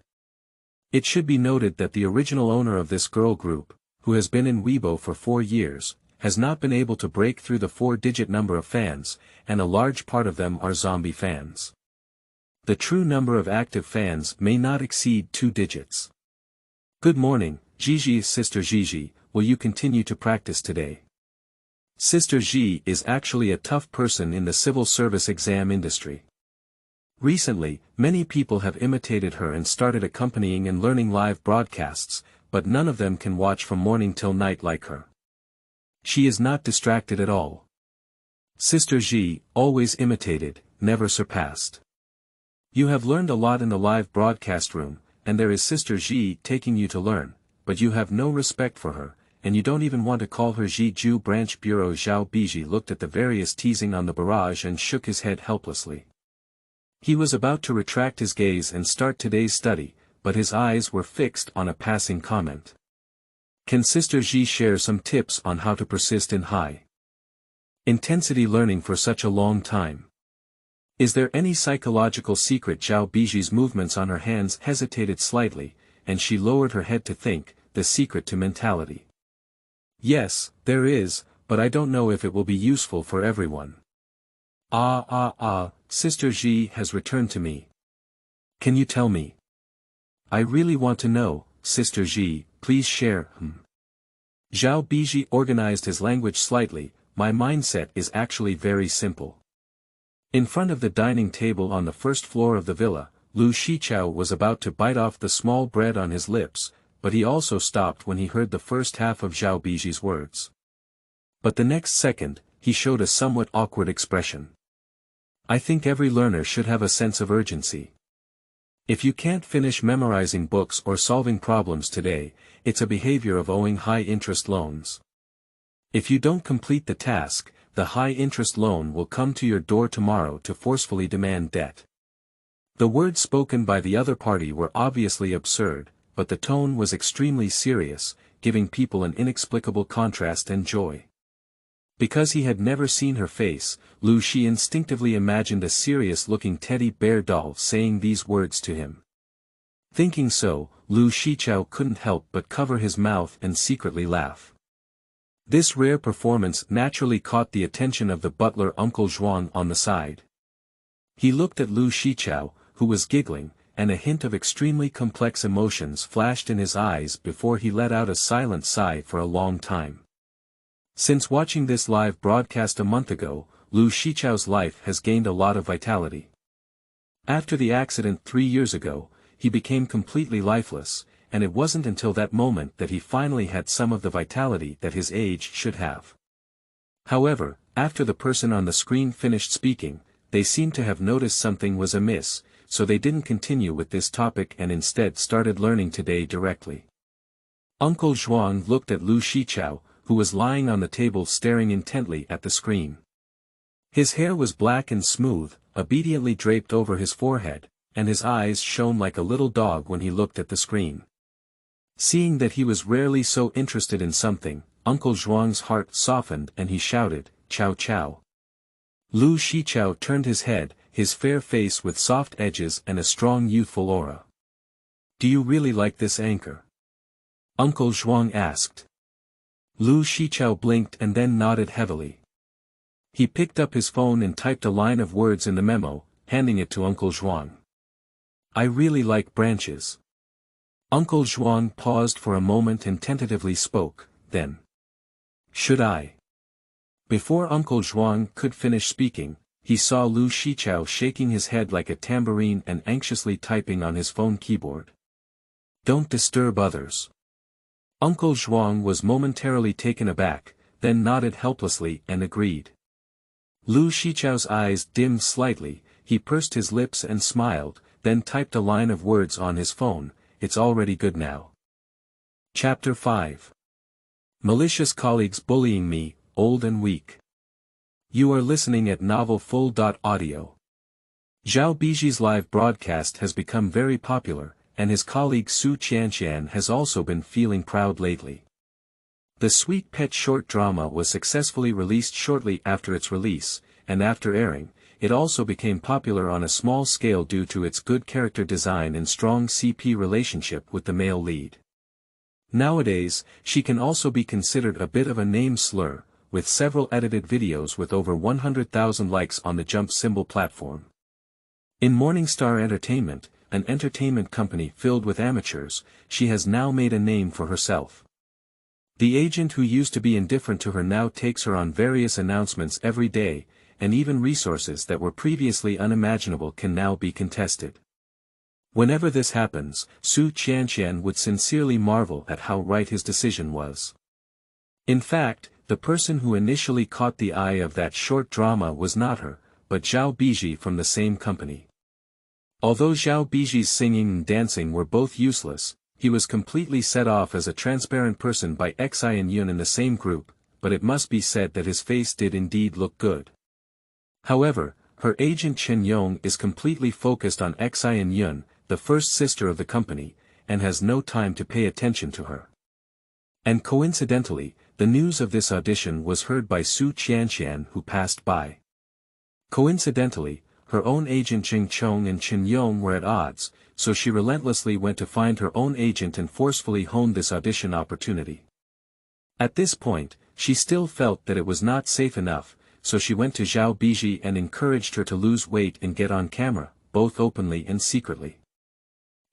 It should be noted that the original owner of this girl group, who has been in Weibo for 4 years, has not been able to break through the 4-digit number of fans, and a large part of them are zombie fans. The true number of active fans may not exceed 2 digits. Good morning, Gigi. Sister Gigi, will you continue to practice today? Sister Xi is actually a tough person in the civil service exam industry. Recently, many people have imitated her and started accompanying and learning live broadcasts, but none of them can watch from morning till night like her. She is not distracted at all. Sister Xi, always imitated, never surpassed. You have learned a lot in the live broadcast room, and there is Sister Xi taking you to learn, but you have no respect for her, and you don't even want to call her Xi Ju Branch Bureau. Zhao Bizhi looked at the various teasing on the barrage and shook his head helplessly. He was about to retract his gaze and start today's study, but his eyes were fixed on a passing comment. Can Sister Xi share some tips on how to persist in high intensity learning for such a long time? Is there any psychological secret? Zhao Bizhi's movements on her hands hesitated slightly, and she lowered her head to think, the secret to mentality. Yes, there is, but I don't know if it will be useful for everyone. Sister Xi has returned to me. Can you tell me? I really want to know, Sister Xi, please share. Zhao Bizhi organized his language slightly. My mindset is actually very simple. In front of the dining table on the first floor of the villa, Lu Shichao was about to bite off the small bread on his lips, but he also stopped when he heard the first half of Zhao Bizhi's words. But the next second, he showed a somewhat awkward expression. I think every learner should have a sense of urgency. If you can't finish memorizing books or solving problems today, it's a behavior of owing high-interest loans. If you don't complete the task, the high-interest loan will come to your door tomorrow to forcefully demand debt. The words spoken by the other party were obviously absurd, but the tone was extremely serious, giving people an inexplicable contrast and joy. Because he had never seen her face, Lu Shi instinctively imagined a serious-looking teddy bear doll saying these words to him. Thinking so, Lu Shichao couldn't help but cover his mouth and secretly laugh. This rare performance naturally caught the attention of the butler Uncle Zhuang on the side. He looked at Lu Shichao, who was giggling, and a hint of extremely complex emotions flashed in his eyes before he let out a silent sigh for a long time. Since watching this live broadcast a month ago, Lu Shichao's life has gained a lot of vitality. After the accident 3 years ago, he became completely lifeless, and it wasn't until that moment that he finally had some of the vitality that his age should have. However, after the person on the screen finished speaking, they seemed to have noticed something was amiss, so they didn't continue with this topic and instead started learning today directly. Uncle Zhuang looked at Lu Shichao, who was lying on the table staring intently at the screen. His hair was black and smooth, obediently draped over his forehead, and his eyes shone like a little dog when he looked at the screen. Seeing that he was rarely so interested in something, Uncle Zhuang's heart softened and he shouted, "Chow chow." Lu Shichao turned his head, his fair face with soft edges and a strong youthful aura. Do you really like this anchor? Uncle Zhuang asked. Lu Shichao blinked and then nodded heavily. He picked up his phone and typed a line of words in the memo, handing it to Uncle Zhuang. I really like branches. Uncle Zhuang paused for a moment and tentatively spoke, then. Should I? Before Uncle Zhuang could finish speaking, he saw Lu Shichao shaking his head like a tambourine and anxiously typing on his phone keyboard. Don't disturb others. Uncle Zhuang was momentarily taken aback, then nodded helplessly and agreed. Lu Shichao's eyes dimmed slightly, he pursed his lips and smiled, then typed a line of words on his phone, it's already good now. Chapter 5. Malicious colleagues bullying me, old and weak. You are listening at novel full.audio. Zhao Bizhi's live broadcast has become very popular, and his colleague Su Qianqian has also been feeling proud lately. The Sweet Pet short drama was successfully released shortly after its release, and after airing, it also became popular on a small scale due to its good character design and strong CP relationship with the male lead. Nowadays, she can also be considered a bit of a name slur, with several edited videos with over 100,000 likes on the Jump Symbol platform. In Morningstar Entertainment, an entertainment company filled with amateurs, she has now made a name for herself. The agent who used to be indifferent to her now takes her on various announcements every day, and even resources that were previously unimaginable can now be contested. Whenever this happens, Su Qianqian would sincerely marvel at how right his decision was. In fact, the person who initially caught the eye of that short drama was not her, but Zhao Bizhi from the same company. Although Zhao Bizhi's singing and dancing were both useless, he was completely set off as a transparent person by Xi and Yun in the same group, but it must be said that his face did indeed look good. However, her agent Chen Yong is completely focused on Xi and Yun, the first sister of the company, and has no time to pay attention to her. And coincidentally, the news of this audition was heard by Su Qianqian who passed by. Coincidentally, her own agent Jing Chong and Chen Yong were at odds, so she relentlessly went to find her own agent and forcefully honed this audition opportunity. At this point, she still felt that it was not safe enough, so she went to Zhao Bizhi and encouraged her to lose weight and get on camera, both openly and secretly.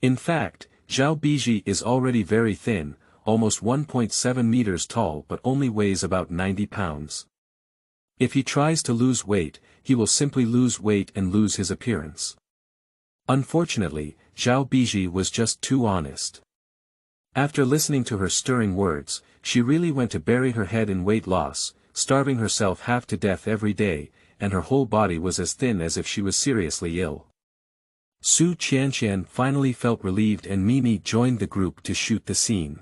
In fact, Zhao Bizhi is already very thin, almost 1.7 meters tall but only weighs about 90 pounds. If he tries to lose weight, he will simply lose weight and lose his appearance. Unfortunately, Zhao Bizhi was just too honest. After listening to her stirring words, she really went to bury her head in weight loss, starving herself half to death every day, and her whole body was as thin as if she was seriously ill. Su Qianqian finally felt relieved and Mimi joined the group to shoot the scene.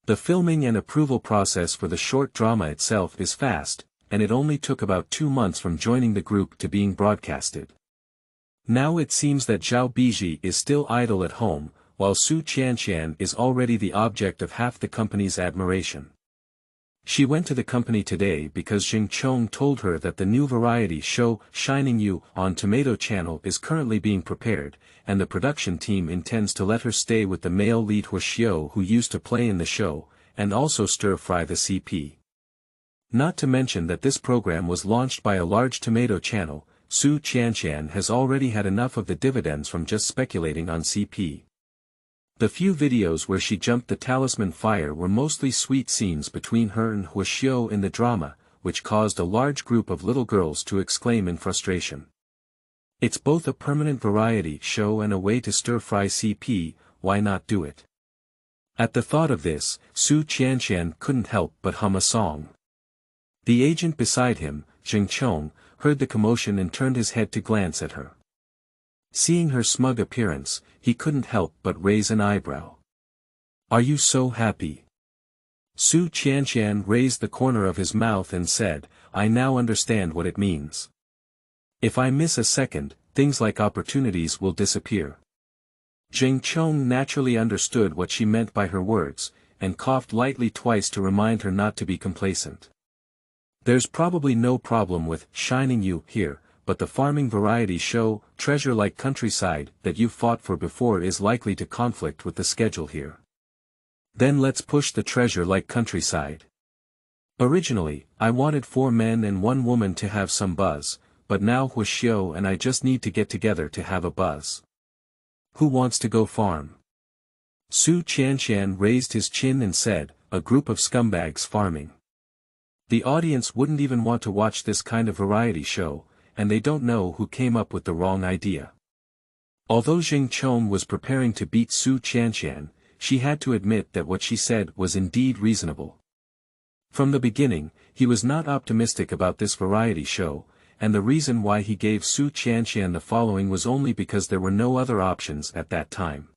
The filming and approval process for the short drama itself is fast, and it only took about 2 months from joining the group to being broadcasted. Now it seems that Zhao Bizhi is still idle at home, while Su Qianqian is already the object of half the company's admiration. She went to the company today because Jing Chong told her that the new variety show, Shining You, on Tomato Channel is currently being prepared, and the production team intends to let her stay with the male lead Hue who used to play in the show, and also stir-fry the CP. Not to mention that this program was launched by a large tomato channel, Su Qianqian has already had enough of the dividends from just speculating on CP. The few videos where she jumped the talisman fire were mostly sweet scenes between her and Hue in the drama, which caused a large group of little girls to exclaim in frustration. It's both a permanent variety show and a way to stir-fry CP, why not do it? At the thought of this, Su Qianqian couldn't help but hum a song. The agent beside him, Jing Chong, heard the commotion and turned his head to glance at her. Seeing her smug appearance, he couldn't help but raise an eyebrow. Are you so happy? Su Qianqian raised the corner of his mouth and said, I now understand what it means. If I miss a second, things like opportunities will disappear. Jing Chong naturally understood what she meant by her words, and coughed lightly twice to remind her not to be complacent. There's probably no problem with Shining You here, but the farming variety show, Treasure Like Countryside, that you've fought for before is likely to conflict with the schedule here. Then let's push the Treasure Like Countryside. Originally, I wanted 4 men and 1 woman to have some buzz, but now Huixiu and I just need to get together to have a buzz. Who wants to go farm? Su Qianqian raised his chin and said, a group of scumbags farming. The audience wouldn't even want to watch this kind of variety show, and they don't know who came up with the wrong idea. Although Jing Chong was preparing to beat Su Qianqian, she had to admit that what she said was indeed reasonable. From the beginning, he was not optimistic about this variety show, and the reason why he gave Su Qianqian the following was only because there were no other options at that time.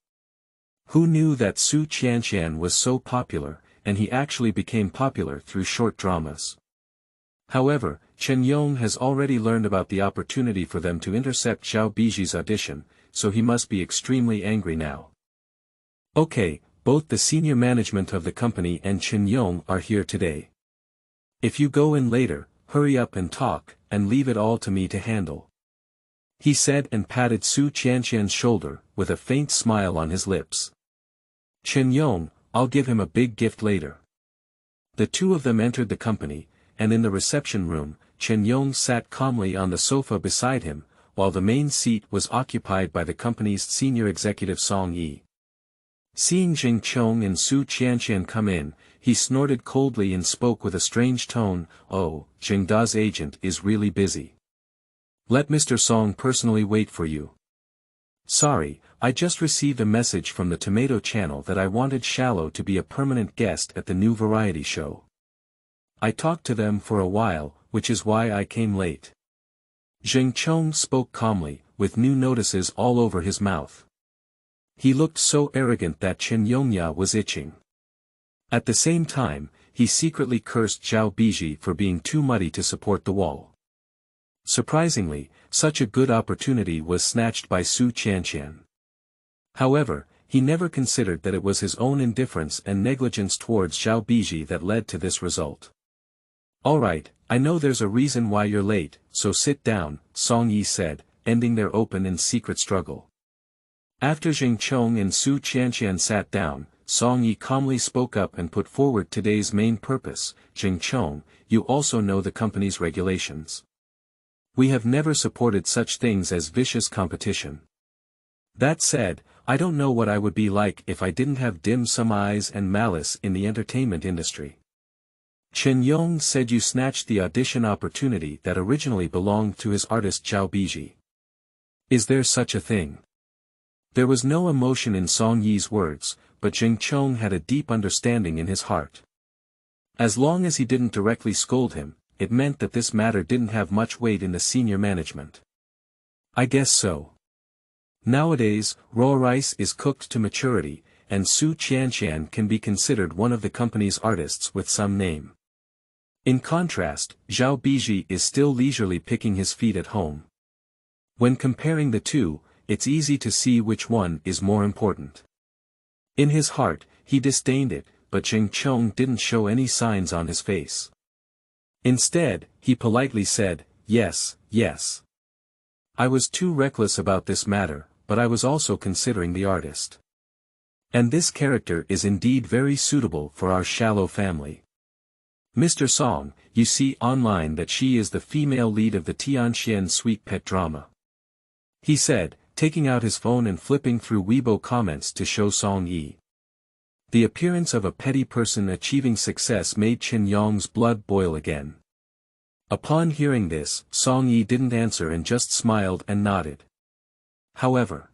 Who knew that Su Qianqian was so popular, and he actually became popular through short dramas. However, Chen Yong has already learned about the opportunity for them to intercept Zhao Bizhi's audition, so he must be extremely angry now. Okay, both the senior management of the company and Chen Yong are here today. If you go in later, hurry up and talk, and leave it all to me to handle. He said and patted Su Qianqian's shoulder, with a faint smile on his lips. Chen Yong, I'll give him a big gift later. The two of them entered the company, and in the reception room, Chen Yong sat calmly on the sofa beside him, while the main seat was occupied by the company's senior executive Song Yi. Seeing Jing Chong and Su Qianqian come in, he snorted coldly and spoke with a strange tone, "Oh, Jingda's agent is really busy. Let Mr. Song personally wait for you." "Sorry, I just received a message from the Tomato Channel that I wanted Shallow to be a permanent guest at the new variety show. I talked to them for a while, which is why I came late." Jing Chong spoke calmly, with new notices all over his mouth. He looked so arrogant that Chen Yongya was itching. At the same time, he secretly cursed Zhao Bizhi for being too muddy to support the wall. Surprisingly, such a good opportunity was snatched by Su Qianqian. However, he never considered that it was his own indifference and negligence towards Zhao Bizhi that led to this result. "Alright, I know there's a reason why you're late, so sit down," Song Yi said, ending their open and secret struggle. After Jing Chong and Su Qianqian sat down, Song Yi calmly spoke up and put forward today's main purpose. "Jing Chong, you also know the company's regulations. We have never supported such things as vicious competition. That said, I don't know what I would be like if I didn't have dim sum eyes and malice in the entertainment industry. Chen Yong said you snatched the audition opportunity that originally belonged to his artist Zhao Bizhi. Is there such a thing?" There was no emotion in Song Yi's words, but Jing Chong had a deep understanding in his heart. As long as he didn't directly scold him, it meant that this matter didn't have much weight in the senior management. "I guess so. Nowadays, raw rice is cooked to maturity, and Su Qianqian can be considered one of the company's artists with some name. In contrast, Zhao Bizhi is still leisurely picking his feet at home. When comparing the two, it's easy to see which one is more important." In his heart, he disdained it, but Jing Chong didn't show any signs on his face. Instead, he politely said, "Yes, yes. I was too reckless about this matter, but I was also considering the artist. And this character is indeed very suitable for our Shallow family. Mr. Song, you see online that she is the female lead of the Tianxian sweet pet drama," he said, taking out his phone and flipping through Weibo comments to show Song Yi. The appearance of a petty person achieving success made Chen Yong's blood boil again. Upon hearing this, Song Yi didn't answer and just smiled and nodded. However,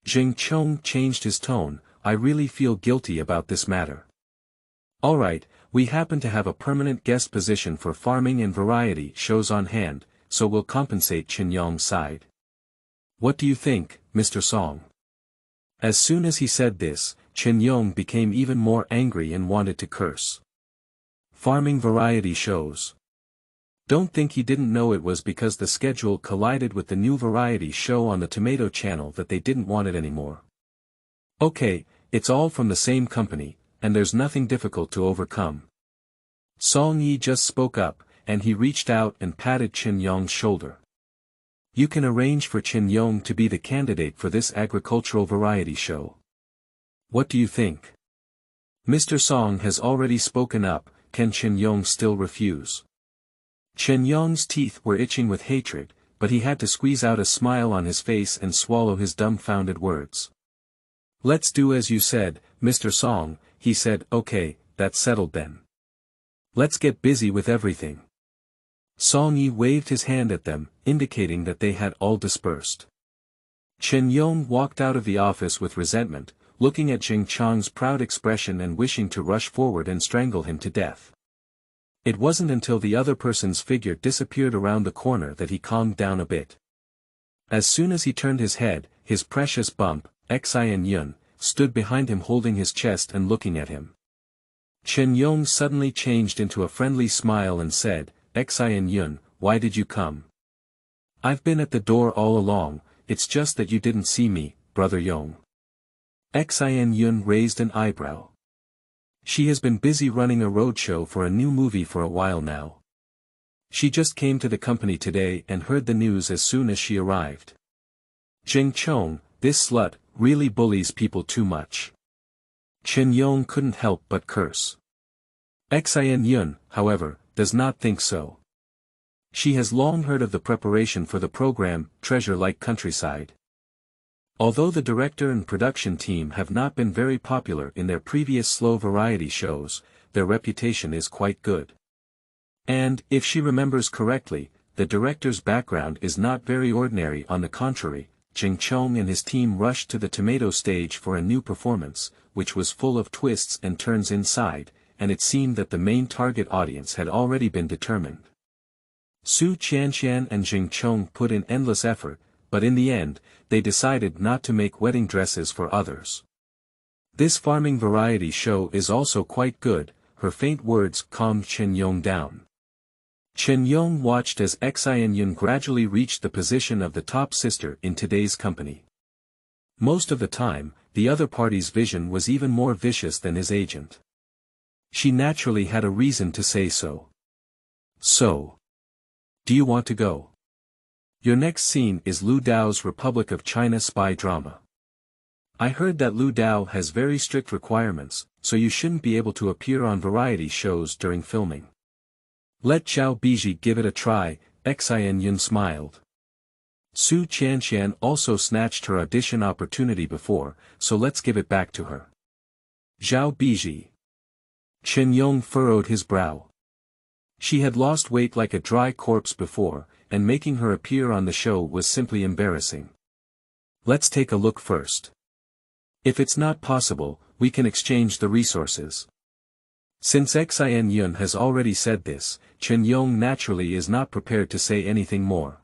Jing Chong changed his tone. "I really feel guilty about this matter. Alright, we happen to have a permanent guest position for farming and variety shows on hand, so we'll compensate." Chen Yong sighed. "What do you think, Mr. Song?" As soon as he said this, Chen Yong became even more angry and wanted to curse. Farming variety shows. Don't think he didn't know it was because the schedule collided with the new variety show on the Tomato Channel that they didn't want it anymore. Okay, it's all from the same company, and there's nothing difficult to overcome. Song Yi just spoke up, and he reached out and patted Chen Yong's shoulder. You can arrange for Chen Yong to be the candidate for this agricultural variety show. What do you think? Mr. Song has already spoken up, can Chen Yong still refuse? Chen Yong's teeth were itching with hatred, but he had to squeeze out a smile on his face and swallow his dumbfounded words. Let's do as you said, Mr. Song, he said. Okay, that's settled then. Let's get busy with everything. Song Yi waved his hand at them, indicating that they had all dispersed. Chen Yong walked out of the office with resentment, looking at Jing Chang's proud expression and wishing to rush forward and strangle him to death. It wasn't until the other person's figure disappeared around the corner that he calmed down a bit. As soon as he turned his head, his precious bump, Xin Yun, stood behind him holding his chest and looking at him. Chen Yong suddenly changed into a friendly smile and said, Xin Yun, why did you come? I've been at the door all along, it's just that you didn't see me, Brother Yong. Xin Yun raised an eyebrow. She has been busy running a roadshow for a new movie for a while now. She just came to the company today and heard the news as soon as she arrived. Jing Chong, this slut, really bullies people too much. Chen Yong couldn't help but curse. Xin Yun, however, does not think so. She has long heard of the preparation for the program, Treasure Like Countryside. Although the director and production team have not been very popular in their previous slow variety shows, their reputation is quite good. And, if she remembers correctly, the director's background is not very ordinary. On the contrary, Jing Chong and his team rushed to the tomato stage for a new performance, which was full of twists and turns inside, and it seemed that the main target audience had already been determined. Su Qianxian and Jing Chong put in endless effort, but in the end, they decided not to make wedding dresses for others. This farming variety show is also quite good, her faint words calmed Chen Yong down. Chen Yong watched as Xin Yun gradually reached the position of the top sister in today's company. Most of the time, the other party's vision was even more vicious than his agent. She naturally had a reason to say so. So, do you want to go? Your next scene is Lu Dao's Republic of China spy drama. I heard that Lu Dao has very strict requirements, so you shouldn't be able to appear on variety shows during filming. Let Zhao Bizhi give it a try, Xin Yun smiled. Su Qianxian also snatched her audition opportunity before, so let's give it back to her. Zhao Bizhi. Chen Yong furrowed his brow. She had lost weight like a dry corpse before, and making her appear on the show was simply embarrassing. Let's take a look first. If it's not possible, we can exchange the resources. Since Xin Yun has already said this, Chen Yong naturally is not prepared to say anything more.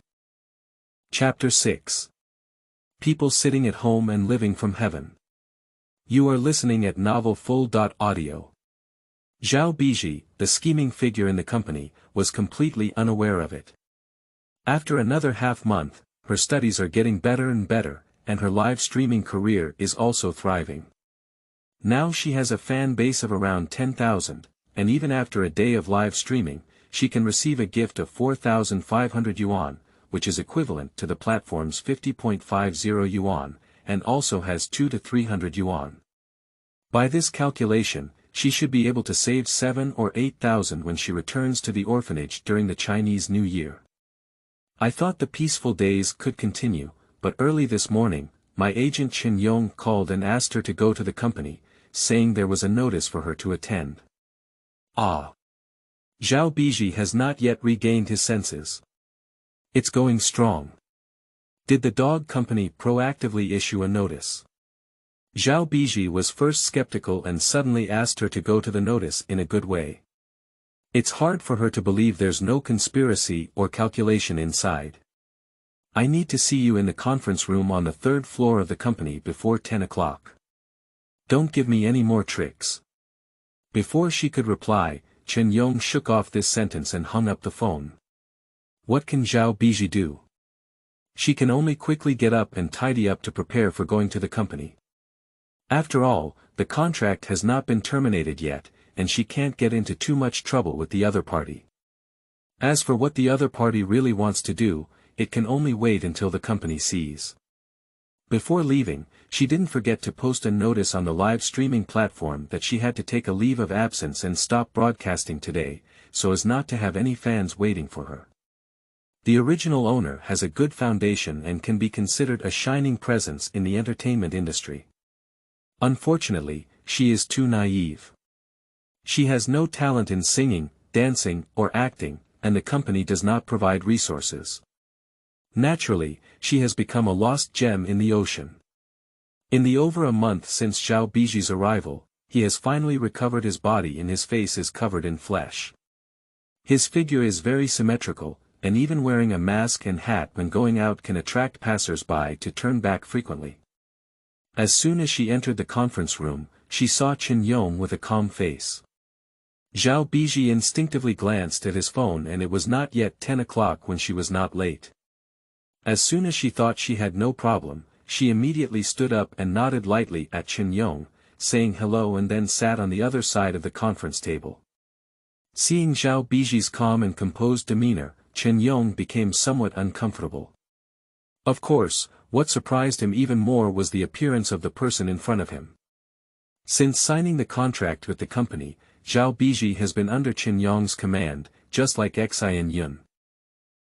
Chapter 6. People sitting at home and living from heaven. You are listening at novel full.audio. Zhao Bizhi, the scheming figure in the company, was completely unaware of it. After another half-month, her studies are getting better and better, and her live streaming career is also thriving. Now she has a fan base of around 10,000, and even after a day of live streaming, she can receive a gift of 4,500 yuan, which is equivalent to the platform's 50.50 yuan, and also has 200 to 300 yuan. By this calculation, she should be able to save 7,000 or 8,000 when she returns to the orphanage during the Chinese New Year. I thought the peaceful days could continue, but early this morning, my agent Chen Yong called and asked her to go to the company, saying there was a notice for her to attend. Ah! Zhao Bizhi has not yet regained his senses. It's going strong. Did the dog company proactively issue a notice? Zhao Bizhi was first skeptical and suddenly asked her to go to the notice in a good way. It's hard for her to believe there's no conspiracy or calculation inside. I need to see you in the conference room on the 3rd floor of the company before 10 o'clock. Don't give me any more tricks. Before she could reply, Chen Yong shook off this sentence and hung up the phone. What can Zhao Bizhi do? She can only quickly get up and tidy up to prepare for going to the company. After all, the contract has not been terminated yet, and she can't get into too much trouble with the other party. As for what the other party really wants to do, it can only wait until the company sees. Before leaving, she didn't forget to post a notice on the live streaming platform that she had to take a leave of absence and stop broadcasting today, so as not to have any fans waiting for her. The original owner has a good foundation and can be considered a shining presence in the entertainment industry. Unfortunately, she is too naive. She has no talent in singing, dancing, or acting, and the company does not provide resources. Naturally, she has become a lost gem in the ocean. In the over a month since Zhao Bizhi's arrival, he has finally recovered his body and his face is covered in flesh. His figure is very symmetrical, and even wearing a mask and hat when going out can attract passers-by to turn back frequently. As soon as she entered the conference room, she saw Zhongyong with a calm face. Zhao Bizhi instinctively glanced at his phone and it was not yet 10 o'clock when she was not late. As soon as she thought she had no problem, she immediately stood up and nodded lightly at Zhongyong, saying hello and then sat on the other side of the conference table. Seeing Zhao Bizhi's calm and composed demeanor, Zhongyong became somewhat uncomfortable. Of course, what surprised him even more was the appearance of the person in front of him. Since signing the contract with the company, Zhao Bizhi has been under Zhongyong's command, just like Xin.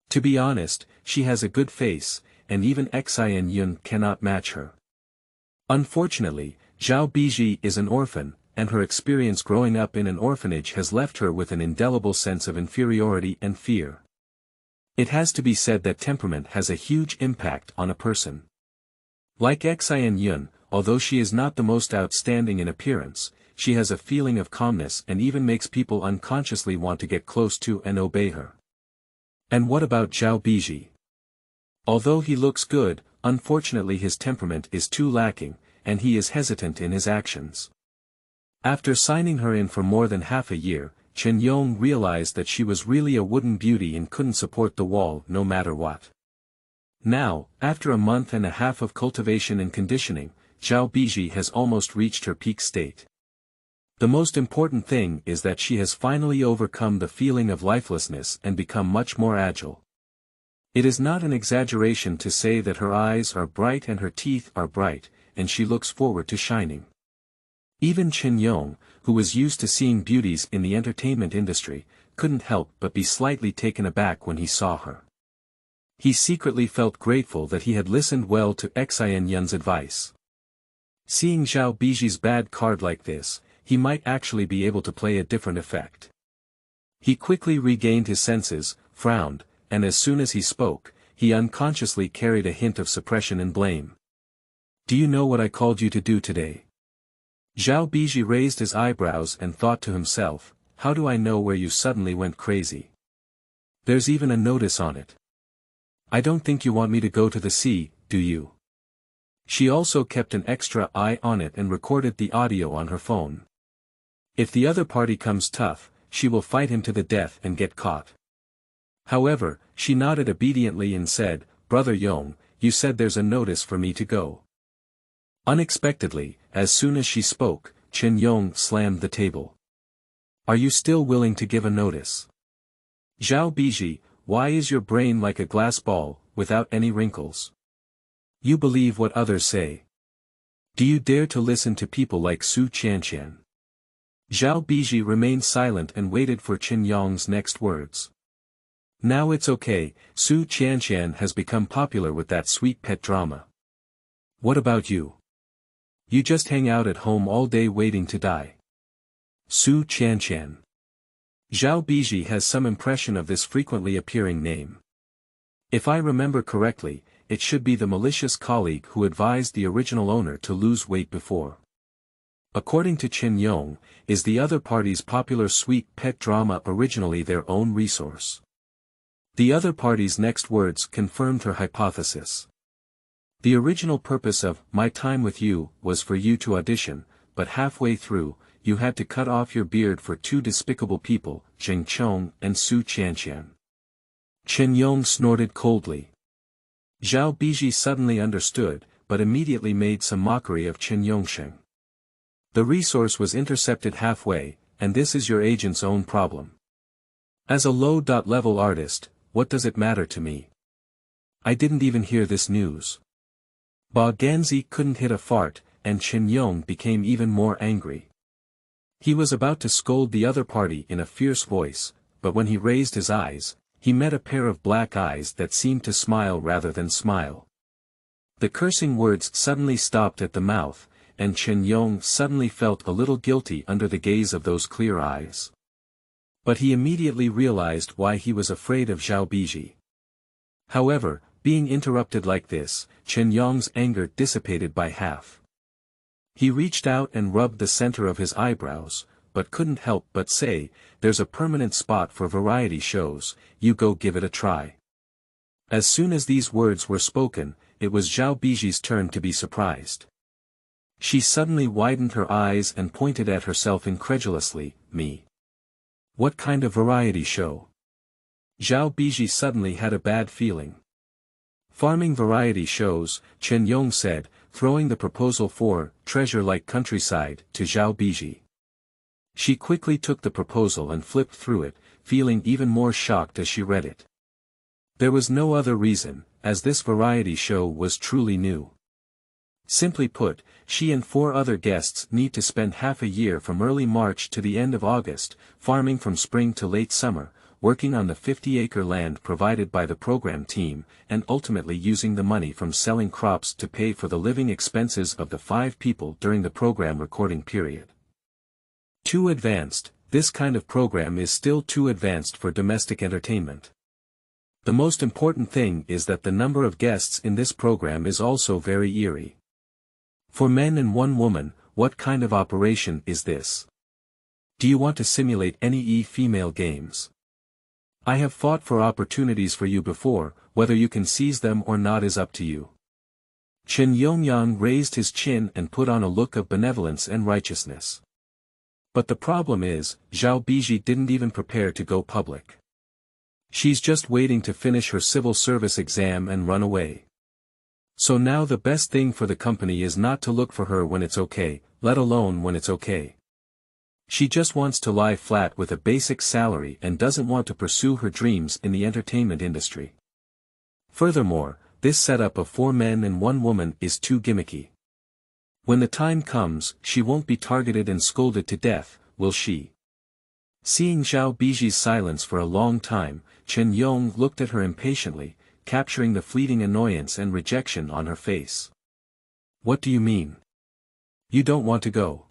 To be honest, she has a good face, and even Xin cannot match her. Unfortunately, Zhao Bizhi is an orphan, and her experience growing up in an orphanage has left her with an indelible sense of inferiority and fear. It has to be said that temperament has a huge impact on a person. Like Xin, although she is not the most outstanding in appearance, she has a feeling of calmness and even makes people unconsciously want to get close to and obey her. And what about Zhao Bizhi? Although he looks good, unfortunately his temperament is too lacking, and he is hesitant in his actions. After signing her in for more than half a year, Zhongyong realized that she was really a wooden beauty and couldn't support the wall no matter what. Now, after a month and a half of cultivation and conditioning, Zhao Bizhi has almost reached her peak state. The most important thing is that she has finally overcome the feeling of lifelessness and become much more agile. It is not an exaggeration to say that her eyes are bright and her teeth are bright, and she looks forward to shining. Even Zhongyong, who was used to seeing beauties in the entertainment industry, couldn't help but be slightly taken aback when he saw her. He secretly felt grateful that he had listened well to Xin's advice. Seeing Zhao Bizhi's bad card like this, he might actually be able to play a different effect. He quickly regained his senses, frowned, and as soon as he spoke, he unconsciously carried a hint of suppression and blame. "Do you know what I called you to do today?" Zhao Bizhi raised his eyebrows and thought to himself, "How do I know where you suddenly went crazy? There's even a notice on it. I don't think you want me to go to the sea, do you?" She also kept an extra eye on it and recorded the audio on her phone. If the other party comes tough, she will fight him to the death and get caught. However, she nodded obediently and said, "Brother Yong, you said there's a notice for me to go." Unexpectedly, as soon as she spoke, Zhongyong slammed the table. "Are you still willing to give a notice? Zhao Bizhi, why is your brain like a glass ball, without any wrinkles? You believe what others say. Do you dare to listen to people like Su Qianqian?" Zhao Bizhi remained silent and waited for Zhongyong's next words. "Now it's okay, Su Qianqian has become popular with that sweet pet drama. What about you? You just hang out at home all day waiting to die." Su Qianqian. Zhao Bizhi has some impression of this frequently appearing name. If I remember correctly, it should be the malicious colleague who advised the original owner to lose weight before. According to Zhongyong, is the other party's popular sweet pet drama originally their own resource? The other party's next words confirmed her hypothesis. The original purpose of My Time With You was for you to audition, but halfway through, you had to cut off your beard for two despicable people, Zheng Chong and Su Qianqian. Zhongyong snorted coldly. Zhao Bizhi suddenly understood, but immediately made some mockery of Zhongyong. The resource was intercepted halfway, and this is your agent's own problem. As a low-level artist, what does it matter to me? I didn't even hear this news. Ba Ganzi couldn't hit a fart, and Chen Yong became even more angry. He was about to scold the other party in a fierce voice, but when he raised his eyes, he met a pair of black eyes that seemed to smile rather than smile. The cursing words suddenly stopped at the mouth, and Chen Yong suddenly felt a little guilty under the gaze of those clear eyes. But he immediately realized why he was afraid of Zhao Bizhi. However, being interrupted like this, Chen Yong's anger dissipated by half. He reached out and rubbed the center of his eyebrows, but couldn't help but say, "There's a permanent spot for variety shows, you go give it a try." As soon as these words were spoken, it was Zhao Bizhi's turn to be surprised. She suddenly widened her eyes and pointed at herself incredulously, "Me? What kind of variety show?" Zhao Bizhi suddenly had a bad feeling. "Farming variety shows," Chen Yong said, throwing the proposal for treasure-like countryside to Zhao Bizhi. She quickly took the proposal and flipped through it, feeling even more shocked as she read it. There was no other reason, as this variety show was truly new. Simply put, she and 4 other guests need to spend half a year from early March to the end of August, farming from spring to late summer, working on the 50-acre land provided by the program team, and ultimately using the money from selling crops to pay for the living expenses of the 5 people during the program recording period. Too advanced, this kind of program is still too advanced for domestic entertainment. The most important thing is that the number of guests in this program is also very eerie. 4 men and 1 woman, what kind of operation is this? Do you want to simulate any female games? I have fought for opportunities for you before, whether you can seize them or not is up to you. Chen Yongyang raised his chin and put on a look of benevolence and righteousness. But the problem is, Zhao Bizhi didn't even prepare to go public. She's just waiting to finish her civil service exam and run away. So now the best thing for the company is not to look for her when it's okay, let alone when it's okay. She just wants to lie flat with a basic salary and doesn't want to pursue her dreams in the entertainment industry. Furthermore, this setup of 4 men and 1 woman is too gimmicky. When the time comes, she won't be targeted and scolded to death, will she? Seeing Zhao Bizhi's silence for a long time, Chen Yong looked at her impatiently, capturing the fleeting annoyance and rejection on her face. What do you mean? You don't want to go?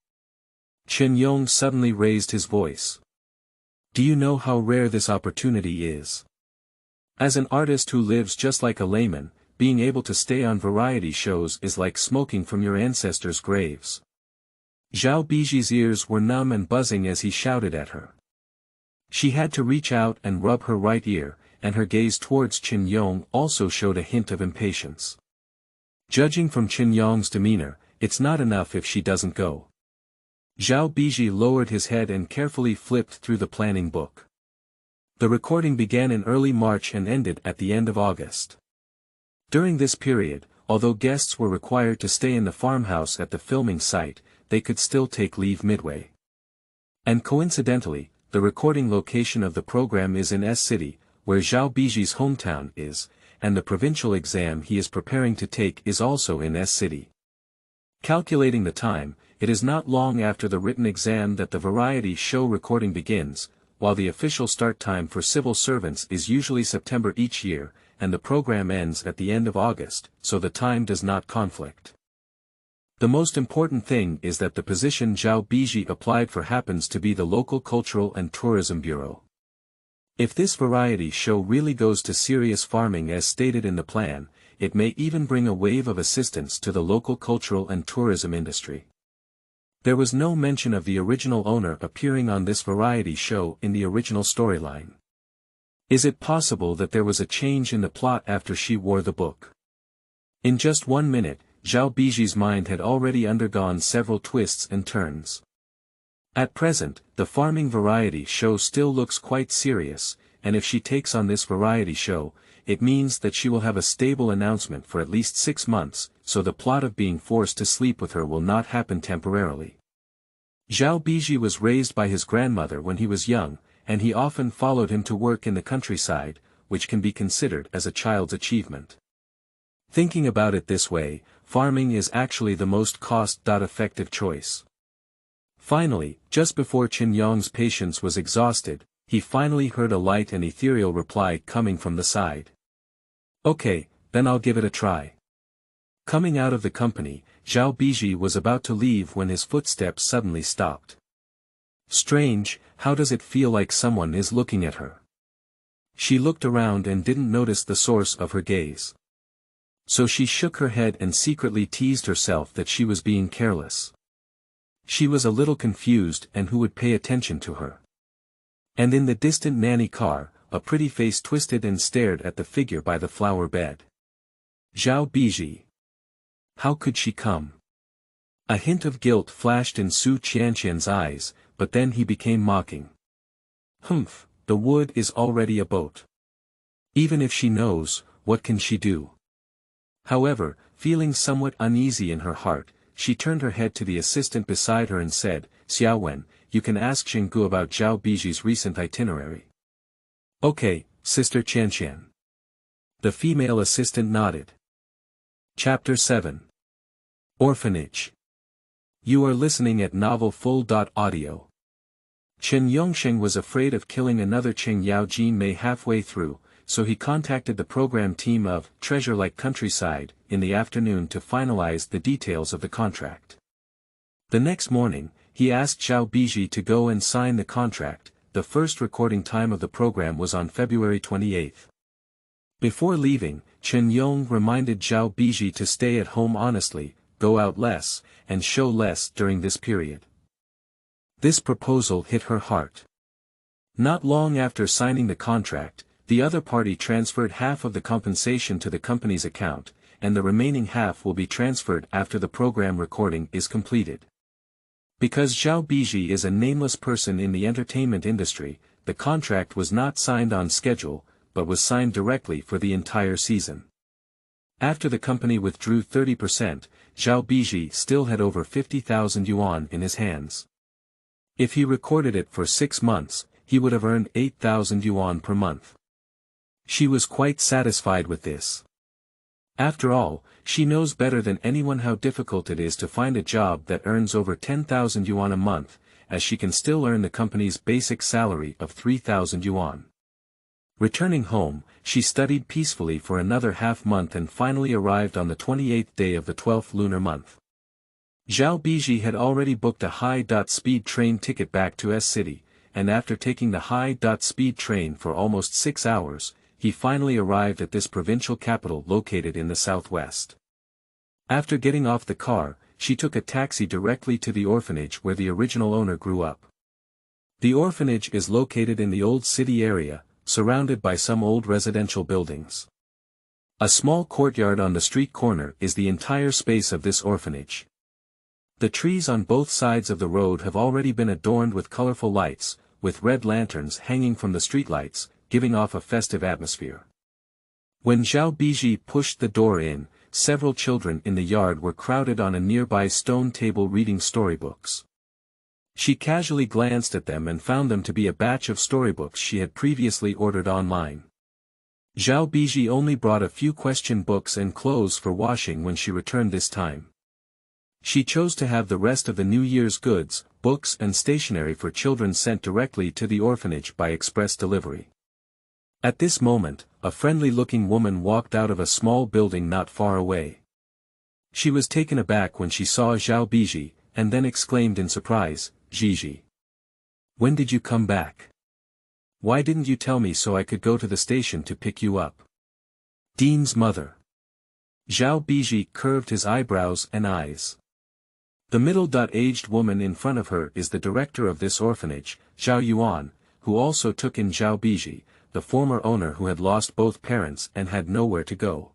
Chen Yong suddenly raised his voice. Do you know how rare this opportunity is? As an artist who lives just like a layman, being able to stay on variety shows is like smoking from your ancestors' graves. Zhao Bizhi's ears were numb and buzzing as he shouted at her. She had to reach out and rub her right ear, and her gaze towards Chen Yong also showed a hint of impatience. Judging from Chen Yong's demeanor, it's not enough if she doesn't go. Zhao Bizhi lowered his head and carefully flipped through the planning book. The recording began in early March and ended at the end of August. During this period, although guests were required to stay in the farmhouse at the filming site, they could still take leave midway. And coincidentally, the recording location of the program is in S City, where Zhao Bizhi's hometown is, and the provincial exam he is preparing to take is also in S City. Calculating the time, it is not long after the written exam that the variety show recording begins, while the official start time for civil servants is usually September each year, and the program ends at the end of August, so the time does not conflict. The most important thing is that the position Zhao Bizhi applied for happens to be the local Cultural and Tourism Bureau. If this variety show really goes to serious farming as stated in the plan, it may even bring a wave of assistance to the local cultural and tourism industry. There was no mention of the original owner appearing on this variety show in the original storyline. Is it possible that there was a change in the plot after she wore the book? In just 1 minute, Zhao Bizhi's mind had already undergone several twists and turns. At present, the farming variety show still looks quite serious, and if she takes on this variety show, it means that she will have a stable announcement for at least 6 months, so the plot of being forced to sleep with her will not happen temporarily. Zhao Bizhi was raised by his grandmother when he was young, and he often followed him to work in the countryside, which can be considered as a child's achievement. Thinking about it this way, farming is actually the most cost-effective choice. Finally, just before Qin Yong's patience was exhausted, he finally heard a light and ethereal reply coming from the side. Okay, then I'll give it a try. Coming out of the company, Zhao Bizhi was about to leave when his footsteps suddenly stopped. Strange, how does it feel like someone is looking at her? She looked around and didn't notice the source of her gaze. So she shook her head and secretly teased herself that she was being careless. She was a little confused, and who would pay attention to her? And in the distant nanny car, a pretty face twisted and stared at the figure by the flower bed. Zhao Bizhi. How could she come? A hint of guilt flashed in Su Qianqian's eyes, but then he became mocking. Humph, the wood is already a boat. Even if she knows, what can she do? However, feeling somewhat uneasy in her heart, she turned her head to the assistant beside her and said, Xiaowen, you can ask Xinggu about Zhao Bizhi's recent itinerary. Okay, Sister Qianqian. The female assistant nodded. Chapter 7. Orphanage. You are listening at novel full.audio. Chen Yongsheng was afraid of killing another Cheng Yao Jin Mei halfway through, so he contacted the program team of Treasure Like Countryside in the afternoon to finalize the details of the contract. The next morning, he asked Zhao Bizhi to go and sign the contract. The first recording time of the program was on February 28. Before leaving, Chen Yong reminded Zhao Bizhi to stay at home honestly, go out less, and show less during this period. This proposal hit her heart. Not long after signing the contract, the other party transferred half of the compensation to the company's account, and the remaining half will be transferred after the program recording is completed. Because Zhao Bizhi is a nameless person in the entertainment industry, the contract was not signed on schedule, but was signed directly for the entire season. After the company withdrew 30%, Zhao Bizhi still had over 50,000 yuan in his hands. If he recorded it for 6 months, he would have earned 8,000 yuan per month. She was quite satisfied with this. After all, she knows better than anyone how difficult it is to find a job that earns over 10,000 yuan a month, as she can still earn the company's basic salary of 3,000 yuan. Returning home, she studied peacefully for another half-month and finally arrived on the 28th day of the 12th lunar month. Zhao Bizhi had already booked a high-speed train ticket back to S-City, and after taking the high-speed train for almost 6 hours, he finally arrived at this provincial capital located in the southwest. After getting off the car, she took a taxi directly to the orphanage where the original owner grew up. The orphanage is located in the old city area, surrounded by some old residential buildings. A small courtyard on the street corner is the entire space of this orphanage. The trees on both sides of the road have already been adorned with colorful lights, with red lanterns hanging from the streetlights, giving off a festive atmosphere. When Zhao Bizhi pushed the door in, several children in the yard were crowded on a nearby stone table reading storybooks. She casually glanced at them and found them to be a batch of storybooks she had previously ordered online. Zhao Bizhi only brought a few question books and clothes for washing when she returned this time. She chose to have the rest of the New Year's goods, books and stationery for children sent directly to the orphanage by express delivery. At this moment, a friendly-looking woman walked out of a small building not far away. She was taken aback when she saw Zhao Bizhi, and then exclaimed in surprise, Zhiji. When did you come back? Why didn't you tell me so I could go to the station to pick you up? Dean's mother. Zhao Bizhi curved his eyebrows and eyes. The middle-aged woman in front of her is the director of this orphanage, Zhao Yuan, who also took in Zhao Bizhi, the former owner who had lost both parents and had nowhere to go.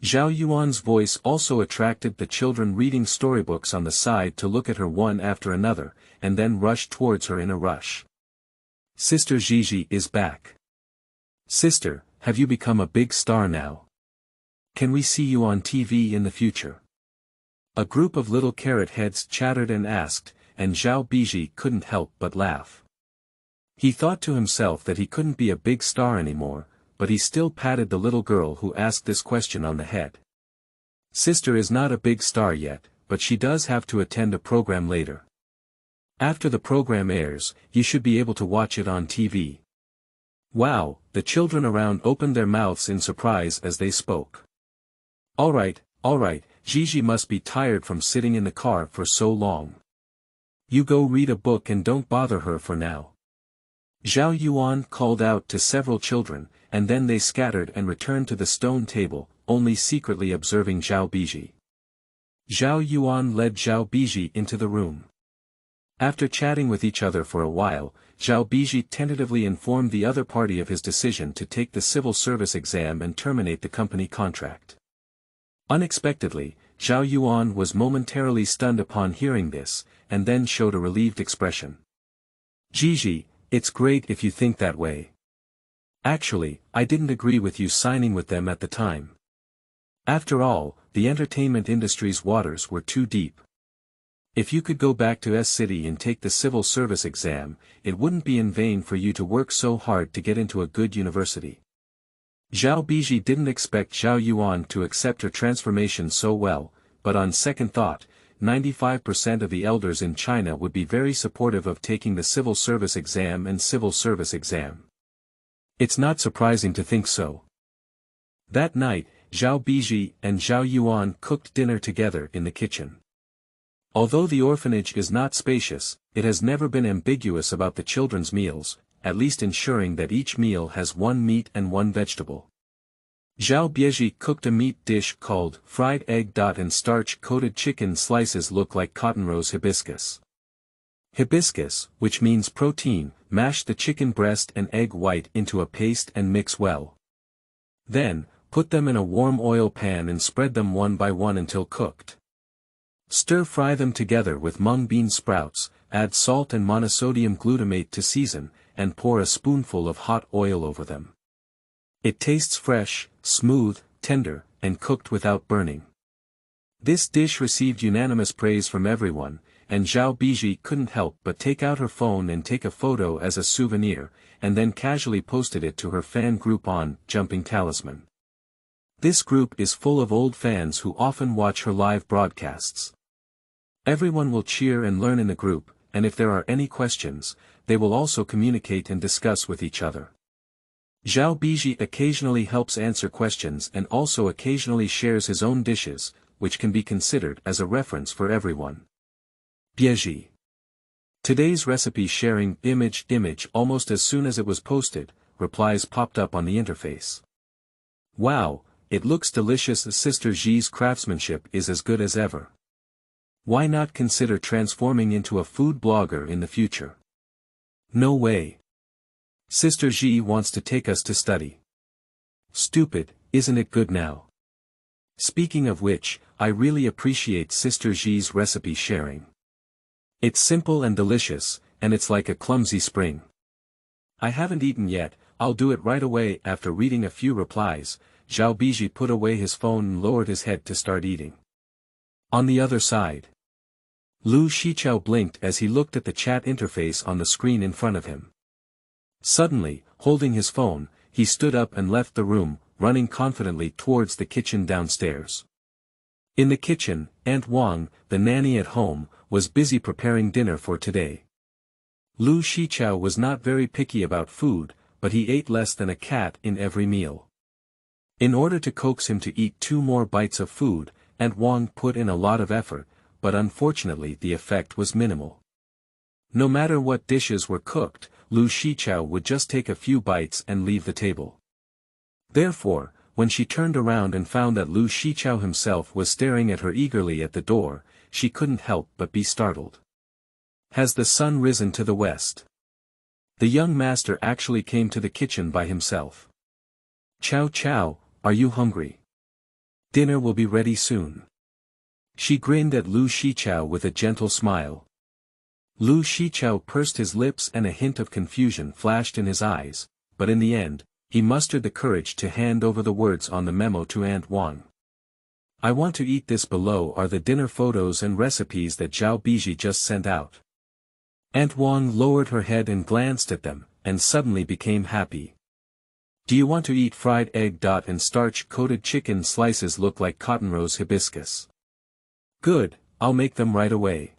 Zhao Yuan's voice also attracted the children reading storybooks on the side to look at her one after another, and then rushed towards her in a rush. Sister Zhiji is back. Sister, have you become a big star now? Can we see you on TV in the future? A group of little carrot heads chattered and asked, and Zhao Bizhi couldn't help but laugh. He thought to himself that he couldn't be a big star anymore, but he still patted the little girl who asked this question on the head. Sister is not a big star yet, but she does have to attend a program later. After the program airs, you should be able to watch it on TV. Wow, the children around opened their mouths in surprise as they spoke. Alright, Gigi must be tired from sitting in the car for so long. You go read a book and don't bother her for now. Zhao Yuan called out to several children, and then they scattered and returned to the stone table, only secretly observing Zhao Bizhi. Zhao Yuan led Zhao Bizhi into the room. After chatting with each other for a while, Zhao Bizhi tentatively informed the other party of his decision to take the civil service exam and terminate the company contract. Unexpectedly, Zhao Yuan was momentarily stunned upon hearing this, and then showed a relieved expression. Gigi, it's great if you think that way. Actually, I didn't agree with you signing with them at the time. After all, the entertainment industry's waters were too deep. If you could go back to S-City and take the civil service exam, it wouldn't be in vain for you to work so hard to get into a good university. Zhao Bizhi didn't expect Zhao Yuan to accept her transformation so well, but on second thought, 95% of the elders in China would be very supportive of taking the civil service exam and civil service exam. It's not surprising to think so. That night, Zhao Bizhi and Zhao Yuan cooked dinner together in the kitchen. Although the orphanage is not spacious, it has never been ambiguous about the children's meals, at least ensuring that each meal has one meat and one vegetable. Zhao Bizhi cooked a meat dish called fried egg. And starch-coated chicken slices look like cotton rose hibiscus. Hibiscus, which means protein, mash the chicken breast and egg white into a paste and mix well. Then, put them in a warm oil pan and spread them one by one until cooked. Stir-fry them together with mung bean sprouts, add salt and monosodium glutamate to season, and pour a spoonful of hot oil over them. It tastes fresh, smooth, tender, and cooked without burning. This dish received unanimous praise from everyone, and Zhao Bizhi couldn't help but take out her phone and take a photo as a souvenir, and then casually posted it to her fan group on Jumping Talisman. This group is full of old fans who often watch her live broadcasts. Everyone will cheer and learn in the group, and if there are any questions, they will also communicate and discuss with each other. Zhao Bizhi occasionally helps answer questions and also occasionally shares his own dishes, which can be considered as a reference for everyone. Bizhi. Today's recipe sharing image almost as soon as it was posted, replies popped up on the interface. Wow, it looks delicious. Sister Zhi's craftsmanship is as good as ever. Why not consider transforming into a food blogger in the future? No way. Sister Zhi wants to take us to study. Stupid, isn't it good now? Speaking of which, I really appreciate Sister Zhi's recipe sharing. It's simple and delicious, and it's like a clumsy spring. I haven't eaten yet, I'll do it right away. After reading a few replies, Zhao Bizhi put away his phone and lowered his head to start eating. On the other side, Lu Shichao blinked as he looked at the chat interface on the screen in front of him. Suddenly, holding his phone, he stood up and left the room, running confidently towards the kitchen downstairs. In the kitchen, Aunt Wang, the nanny at home, was busy preparing dinner for today. Lu Shichao was not very picky about food, but he ate less than a cat in every meal. In order to coax him to eat 2 more bites of food, Aunt Wang put in a lot of effort, but unfortunately the effect was minimal. No matter what dishes were cooked, Lu Shichao would just take a few bites and leave the table. Therefore, when she turned around and found that Lu Shichao himself was staring at her eagerly at the door, she couldn't help but be startled. Has the sun risen to the west? The young master actually came to the kitchen by himself. Chow chow, are you hungry? Dinner will be ready soon. She grinned at Lu Shichao with a gentle smile. Lu Shichao pursed his lips and a hint of confusion flashed in his eyes, but in the end, he mustered the courage to hand over the words on the memo to Aunt Wang. I want to eat this. Below are the dinner photos and recipes that Zhao Bizhi just sent out. Aunt Wang lowered her head and glanced at them, and suddenly became happy. Do you want to eat fried egg? And starch-coated chicken slices look like cotton rose hibiscus. Good, I'll make them right away.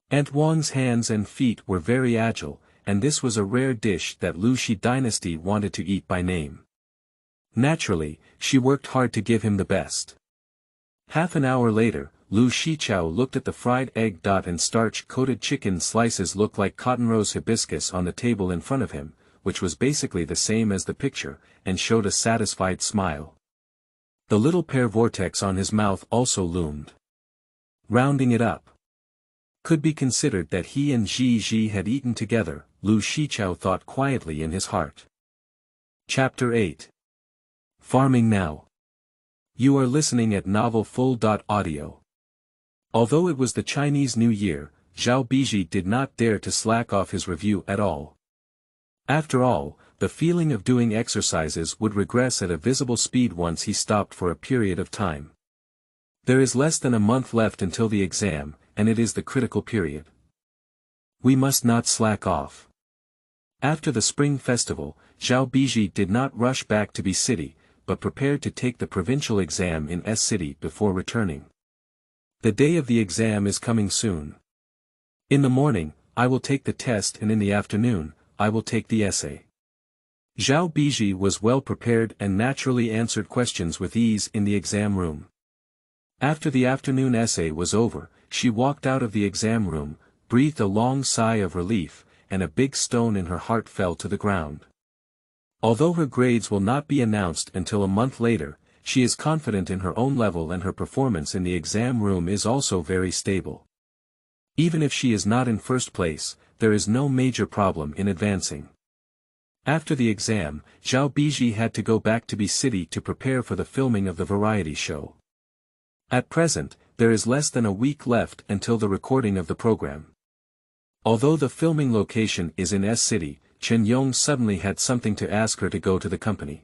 Aunt Wang's hands and feet were very agile, and this was a rare dish that Lu Shi dynasty wanted to eat by name. Naturally, she worked hard to give him the best. Half an hour later, Lu Shichao looked at the fried egg. And starch-coated chicken slices looked like cotton rose hibiscus on the table in front of him, which was basically the same as the picture, and showed a satisfied smile. The little pear vortex on his mouth also loomed. Rounding it up. Could be considered that he and Zhi had eaten together, Lu Shichao thought quietly in his heart. Chapter 8. Farming Now. You are listening at Novel Full.Audio. Although it was the Chinese New Year, Zhao Bizhi did not dare to slack off his review at all. After all, the feeling of doing exercises would regress at a visible speed once he stopped for a period of time. There is less than a month left until the exam, and it is the critical period. We must not slack off. After the spring festival, Zhao Bizhi did not rush back to B City, but prepared to take the provincial exam in S City before returning. The day of the exam is coming soon. In the morning, I will take the test, and in the afternoon, I will take the essay. Zhao Bizhi was well prepared and naturally answered questions with ease in the exam room. After the afternoon essay was over, she walked out of the exam room, breathed a long sigh of relief, and a big stone in her heart fell to the ground. Although her grades will not be announced until a month later, she is confident in her own level, and her performance in the exam room is also very stable. Even if she is not in first place, there is no major problem in advancing. After the exam, Zhao Bizhi had to go back to B City to prepare for the filming of the variety show. At present, there is less than a week left until the recording of the program. Although the filming location is in S City, Chen Yong suddenly had something to ask her to go to the company.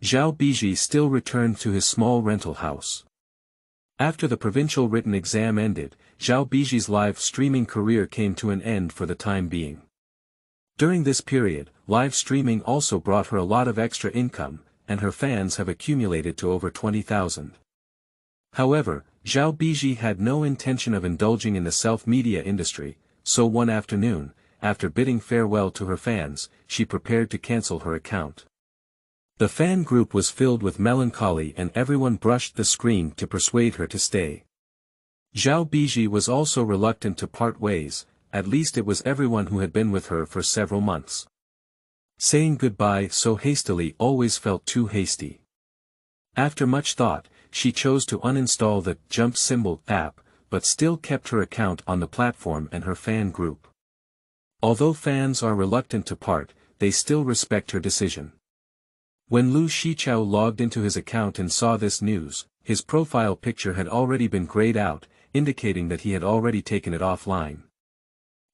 Zhao Bizhi still returned to his small rental house. After the provincial written exam ended, Zhao Bizhi's live streaming career came to an end for the time being. During this period, live streaming also brought her a lot of extra income, and her fans have accumulated to over 20,000. However, Zhao Bizhi had no intention of indulging in the self-media industry, so one afternoon, after bidding farewell to her fans, she prepared to cancel her account. The fan group was filled with melancholy, and everyone brushed the screen to persuade her to stay. Zhao Bizhi was also reluctant to part ways, at least it was everyone who had been with her for several months. Saying goodbye so hastily always felt too hasty. After much thought, she chose to uninstall the Jump Symbol app, but still kept her account on the platform and her fan group. Although fans are reluctant to part, they still respect her decision. When Lu Shichao logged into his account and saw this news, his profile picture had already been grayed out, indicating that he had already taken it offline.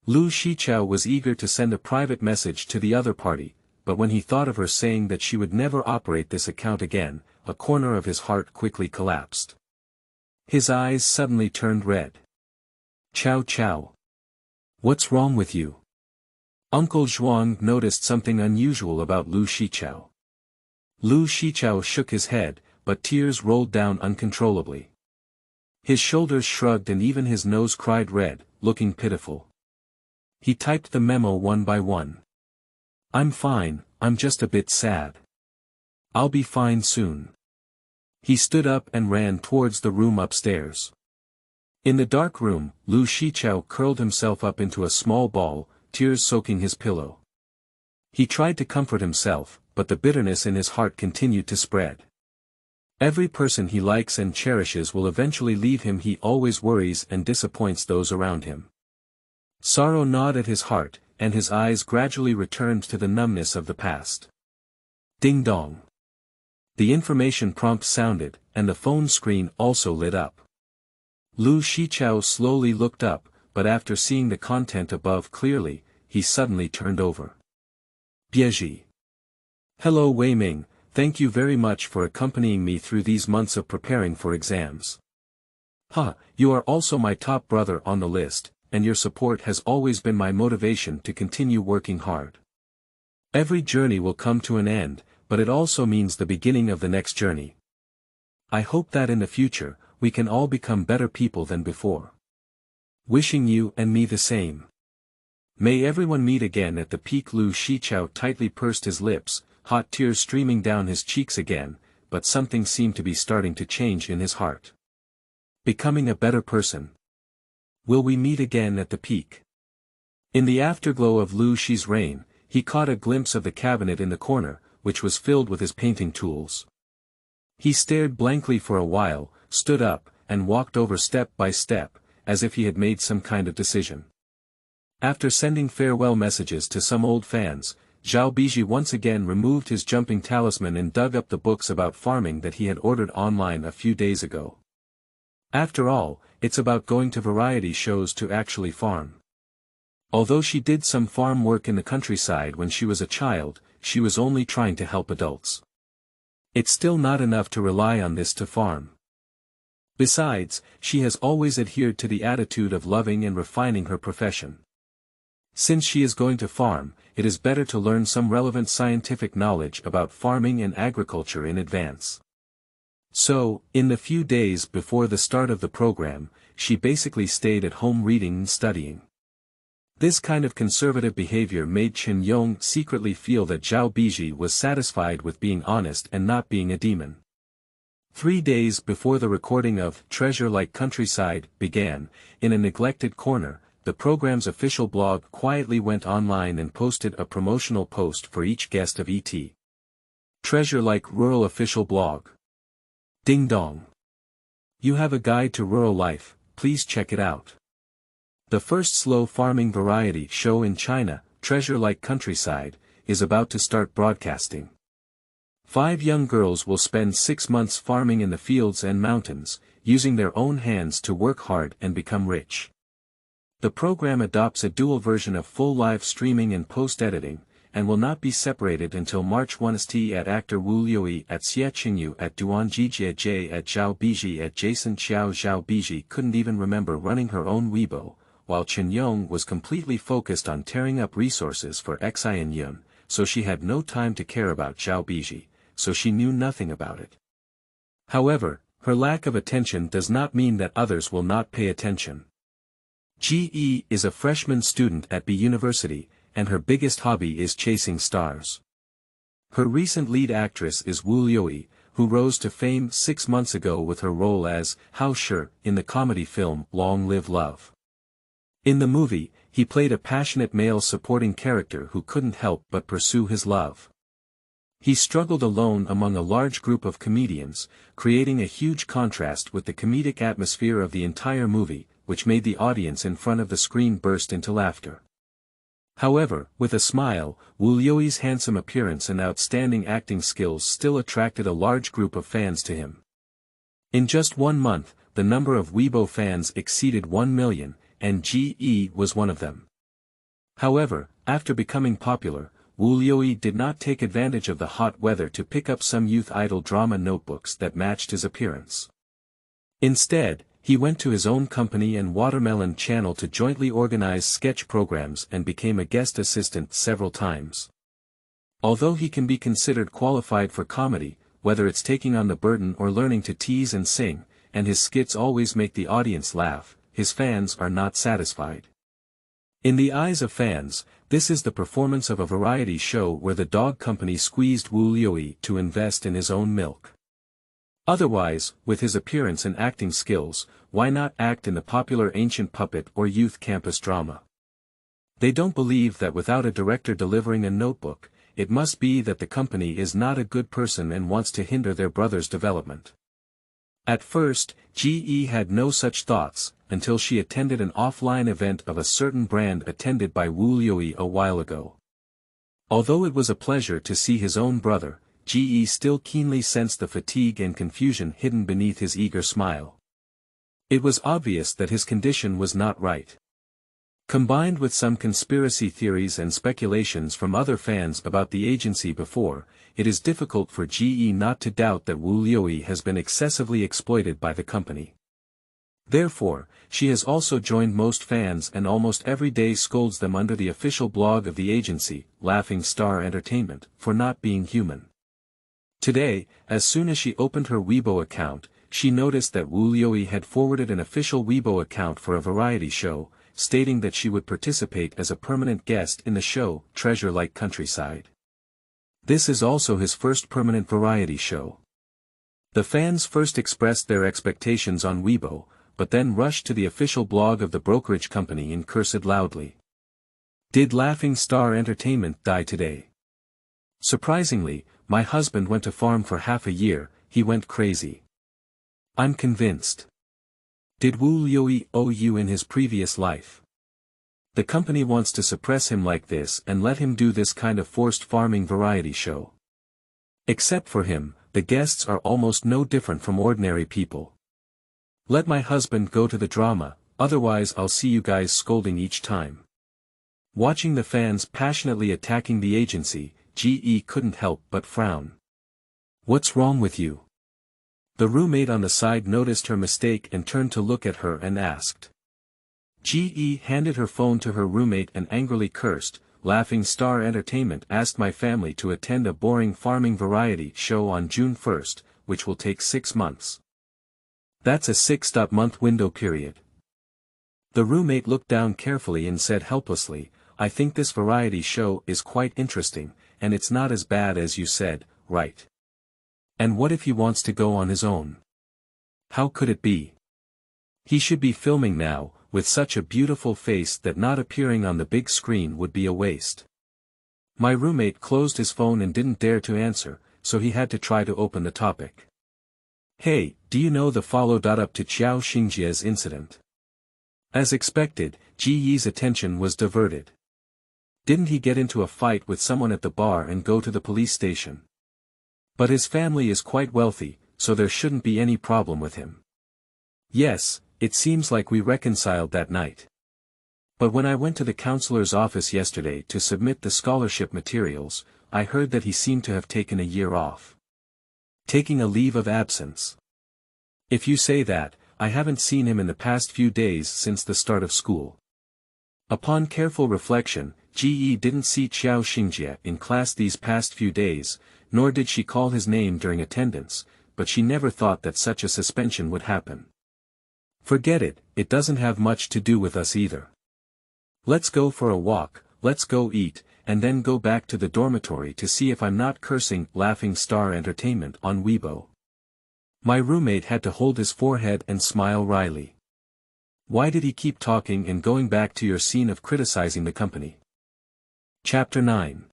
Lu Shichao was eager to send a private message to the other party, but when he thought of her saying that she would never operate this account again, a corner of his heart quickly collapsed. His eyes suddenly turned red. Chow Chow. What's wrong with you? Uncle Zhuang noticed something unusual about Lu Shichao. Lu Shichao shook his head, but tears rolled down uncontrollably. His shoulders shrugged and even his nose cried red, looking pitiful. He typed the memo one by one. I'm fine, I'm just a bit sad. I'll be fine soon. He stood up and ran towards the room upstairs. In the dark room, Lu Shichao curled himself up into a small ball, tears soaking his pillow. He tried to comfort himself, but the bitterness in his heart continued to spread. Every person he likes and cherishes will eventually leave him. He always worries and disappoints those around him. Sorrow gnawed at his heart, and his eyes gradually returned to the numbness of the past. Ding dong. The information prompt sounded, and the phone screen also lit up. Lu Shichao slowly looked up, but after seeing the content above clearly, he suddenly turned over. Bizhi. Hello Wei Ming, thank you very much for accompanying me through these months of preparing for exams. You are also my top brother on the list, and your support has always been my motivation to continue working hard. Every journey will come to an end, but it also means the beginning of the next journey. I hope that in the future, we can all become better people than before. Wishing you and me the same. May everyone meet again at the peak. Lu Shichao tightly pursed his lips, hot tears streaming down his cheeks again, but something seemed to be starting to change in his heart. Becoming a better person. Will we meet again at the peak? In the afterglow of Lu Shi's reign, he caught a glimpse of the cabinet in the corner, which was filled with his painting tools. He stared blankly for a while, stood up, and walked over step by step, as if he had made some kind of decision. After sending farewell messages to some old fans, Zhao Bizhi once again removed his jumping talisman and dug up the books about farming that he had ordered online a few days ago. After all, it's about going to variety shows to actually farm. Although she did some farm work in the countryside when she was a child, she was only trying to help adults. It's still not enough to rely on this to farm. Besides, she has always adhered to the attitude of loving and refining her profession. Since she is going to farm, it is better to learn some relevant scientific knowledge about farming and agriculture in advance. So, in the few days before the start of the program, she basically stayed at home reading and studying. This kind of conservative behavior made Zhongyong secretly feel that Zhao Bizhi was satisfied with being honest and not being a demon. 3 days before the recording of Treasure Like Countryside began, in a neglected corner, the program's official blog quietly went online and posted a promotional post for each guest of ET. Treasure Like Rural Official Blog. Ding dong. You have a guide to rural life, please check it out. The first slow farming variety show in China, Treasure Like Countryside, is about to start broadcasting. 5 young girls will spend 6 months farming in the fields and mountains, using their own hands to work hard and become rich. The program adopts a dual version of full live streaming and post-editing, and will not be separated until March 1st. At actor Wu Liuyi at Xie Qingyu at Duan Jijie J at Zhao Bizhi at Jason Xiao. Zhao Bizhi couldn't even remember running her own Weibo, while Zhongyong was completely focused on tearing up resources for Xi and Yun, so she had no time to care about Zhao Bizhi, so she knew nothing about it. However, her lack of attention does not mean that others will not pay attention. Ge is a freshman student at B University, and her biggest hobby is chasing stars. Her recent lead actress is Wu Liuyi, who rose to fame 6 months ago with her role as Hao Shi in the comedy film Long Live Love. In the movie, he played a passionate male supporting character who couldn't help but pursue his love. He struggled alone among a large group of comedians, creating a huge contrast with the comedic atmosphere of the entire movie, which made the audience in front of the screen burst into laughter. However, with a smile, Wu Liuyi's handsome appearance and outstanding acting skills still attracted a large group of fans to him. In just 1 month, the number of Weibo fans exceeded 1 million, and Ge was one of them. However, after becoming popular, Wu Liuyi did not take advantage of the hot weather to pick up some youth idol drama notebooks that matched his appearance. Instead, he went to his own company and Watermelon channel to jointly organize sketch programs and became a guest assistant several times. Although he can be considered qualified for comedy, whether it's taking on the burden or learning to tease and sing, and his skits always make the audience laugh, his fans are not satisfied. In the eyes of fans, this is the performance of a variety show where the dog company squeezed Wu Liuyi to invest in his own milk. Otherwise, with his appearance and acting skills, why not act in the popular ancient puppet or youth campus drama? They don't believe that without a director delivering a notebook, it must be that the company is not a good person and wants to hinder their brother's development. At first, Ge had no such thoughts, until she attended an offline event of a certain brand attended by Wu Liuyi a while ago. Although it was a pleasure to see his own brother, Ge still keenly sensed the fatigue and confusion hidden beneath his eager smile. It was obvious that his condition was not right. Combined with some conspiracy theories and speculations from other fans about the agency before, it is difficult for Ge not to doubt that Wu Liuyi has been excessively exploited by the company. Therefore, she has also joined most fans and almost every day scolds them under the official blog of the agency, Laughing Star Entertainment, for not being human. Today, as soon as she opened her Weibo account, she noticed that Wu Liuyi had forwarded an official Weibo account for a variety show, stating that she would participate as a permanent guest in the show, Treasure Like Countryside. This is also his first permanent variety show. The fans first expressed their expectations on Weibo, but then rushed to the official blog of the brokerage company and cursed loudly. Did Laughing Star Entertainment die today? Surprisingly, my husband went to farm for half a year, he went crazy. I'm convinced. Did Wu Liuyi owe you in his previous life? The company wants to suppress him like this and let him do this kind of forced farming variety show. Except for him, the guests are almost no different from ordinary people. Let my husband go to the drama, otherwise I'll see you guys scolding each time. Watching the fans passionately attacking the agency, GE couldn't help but frown. What's wrong with you? The roommate on the side noticed her mistake and turned to look at her and asked. GE handed her phone to her roommate and angrily cursed, Laughing Star Entertainment asked my family to attend a boring farming variety show on June 1st, which will take 6 months. That's a 6-month window period. The roommate looked down carefully and said helplessly, I think this variety show is quite interesting, and it's not as bad as you said, right? And what if he wants to go on his own? How could it be? He should be filming now, with such a beautiful face that not appearing on the big screen would be a waste. My roommate closed his phone and didn't dare to answer, so he had to try to open the topic. Hey, do you know the follow-up to Qiao Xingjie's incident? As expected, Ji Yi's attention was diverted. Didn't he get into a fight with someone at the bar and go to the police station? But his family is quite wealthy, so there shouldn't be any problem with him. Yes, it seems like we reconciled that night. But when I went to the counselor's office yesterday to submit the scholarship materials, I heard that he seemed to have taken a year off. Taking a leave of absence. If you say that, I haven't seen him in the past few days since the start of school. Upon careful reflection, Ji didn't see Qiao Xingjie in class these past few days, nor did she call his name during attendance, but she never thought that such a suspension would happen. Forget it, it doesn't have much to do with us either. Let's go for a walk, let's go eat, and then go back to the dormitory to see if I'm not cursing Laughing Star Entertainment on Weibo. My roommate had to hold his forehead and smile wryly. Why did he keep talking and going back to your scene of criticizing the company? Chapter 9.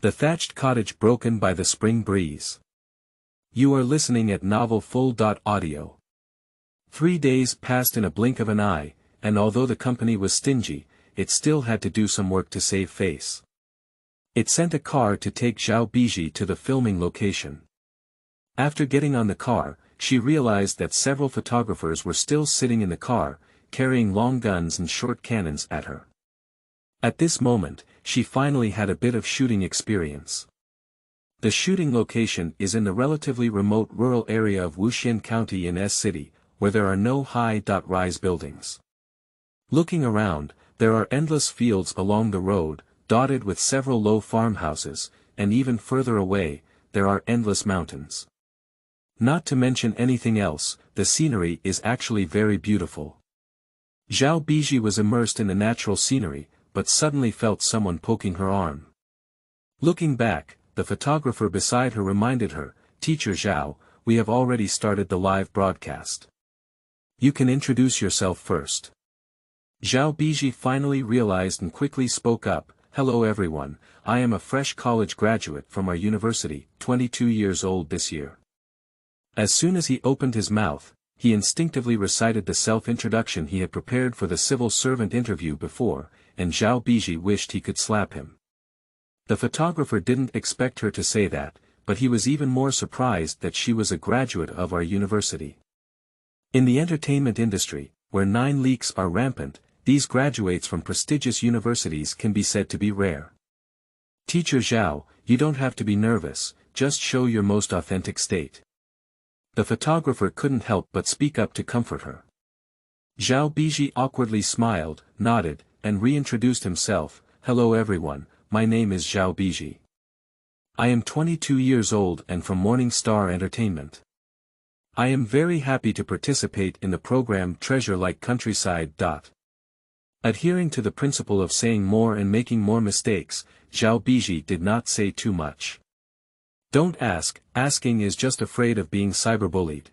The Thatched Cottage Broken by the Spring Breeze. You are listening at Novel Full.Audio. 3 days passed in a blink of an eye, and although the company was stingy, it still had to do some work to save face. It sent a car to take Zhao Bizhi to the filming location. After getting on the car, she realized that several photographers were still sitting in the car, carrying long guns and short cannons at her. At this moment, she finally had a bit of shooting experience. The shooting location is in the relatively remote rural area of Wuxian County in S City, where there are no high-rise buildings. Looking around, there are endless fields along the road, dotted with several low farmhouses, and even further away, there are endless mountains. Not to mention anything else, the scenery is actually very beautiful. Zhao Bizhi was immersed in the natural scenery, but suddenly felt someone poking her arm. Looking back, the photographer beside her reminded her, Teacher Zhao, we have already started the live broadcast. You can introduce yourself first. Zhao Bizhi finally realized and quickly spoke up, Hello everyone, I am a fresh college graduate from our university, 22 years old this year. As soon as he opened his mouth, he instinctively recited the self-introduction he had prepared for the civil servant interview before, and Zhao Bizhi wished he could slap him. The photographer didn't expect her to say that, but he was even more surprised that she was a graduate of our university. In the entertainment industry, where 9 leaks are rampant, these graduates from prestigious universities can be said to be rare. Teacher Zhao, you don't have to be nervous, just show your most authentic state. The photographer couldn't help but speak up to comfort her. Zhao Bizhi awkwardly smiled, nodded, and reintroduced himself, Hello everyone, my name is Zhao Bizhi. I am 22 years old and from Morning Star Entertainment. I am very happy to participate in the program Treasure Like Countryside. Adhering to the principle of saying more and making more mistakes, Zhao Bizhi did not say too much. Don't ask, asking is just afraid of being cyberbullied.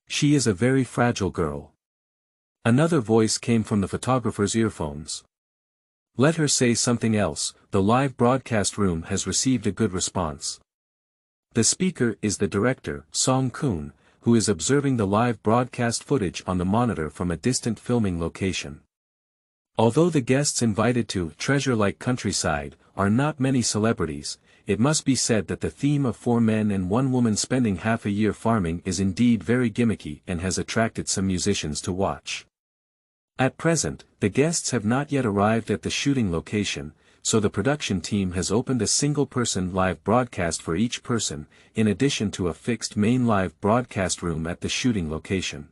She is a very fragile girl. Another voice came from the photographer's earphones. Let her say something else, the live broadcast room has received a good response. The speaker is the director, Song Kun, who is observing the live broadcast footage on the monitor from a distant filming location. Although the guests invited to Treasure Like Countryside are not many celebrities, it must be said that the theme of 4 men and 1 woman spending half a year farming is indeed very gimmicky and has attracted some musicians to watch. At present, the guests have not yet arrived at the shooting location, so the production team has opened a single-person live broadcast for each person, in addition to a fixed main live broadcast room at the shooting location.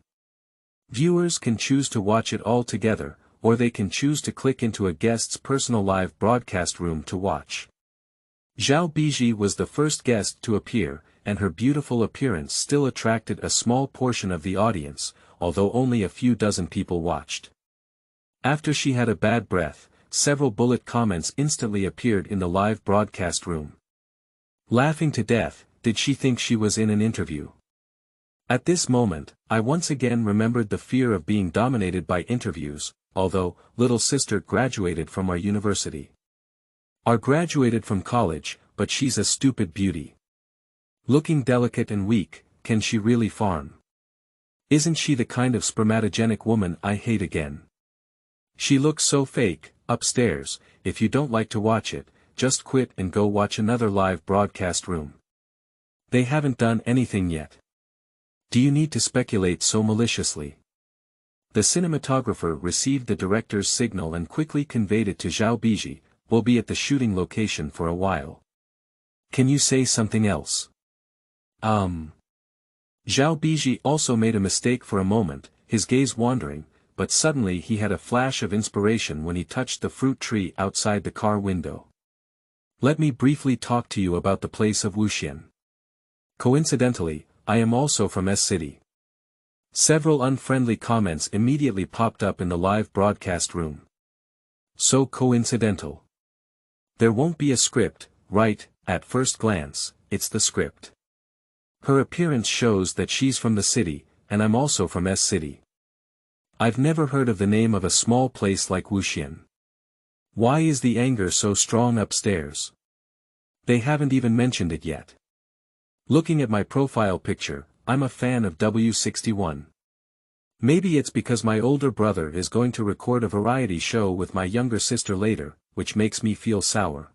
Viewers can choose to watch it all together, or they can choose to click into a guest's personal live broadcast room to watch. Zhao Bizhi was the first guest to appear, and her beautiful appearance still attracted a small portion of the audience, although only a few dozen people watched. After she had a bad breath, several bullet comments instantly appeared in the live broadcast room. Laughing to death, did she think she was in an interview? At this moment, I once again remembered the fear of being dominated by interviews, although, little sister graduated from our university. Our graduated from college, but she's a stupid beauty. Looking delicate and weak, can she really farm? Isn't she the kind of spermatogenic woman I hate again? She looks so fake. Upstairs, if you don't like to watch it, just quit and go watch another live broadcast room. They haven't done anything yet. Do you need to speculate so maliciously? The cinematographer received the director's signal and quickly conveyed it to Zhao Bizhi, will be at the shooting location for a while. Can you say something else? Zhao Bizhi also made a mistake for a moment, his gaze wandering, but suddenly he had a flash of inspiration when he touched the fruit tree outside the car window. Let me briefly talk to you about the place of Wuxian. Coincidentally, I am also from S-City. Several unfriendly comments immediately popped up in the live broadcast room. So coincidental. There won't be a script, right? At first glance, it's the script. Her appearance shows that she's from the city, and I'm also from S-City. I've never heard of the name of a small place like Wuxian. Why is the anger so strong upstairs? They haven't even mentioned it yet. Looking at my profile picture, I'm a fan of W61. Maybe it's because my older brother is going to record a variety show with my younger sister later, which makes me feel sour.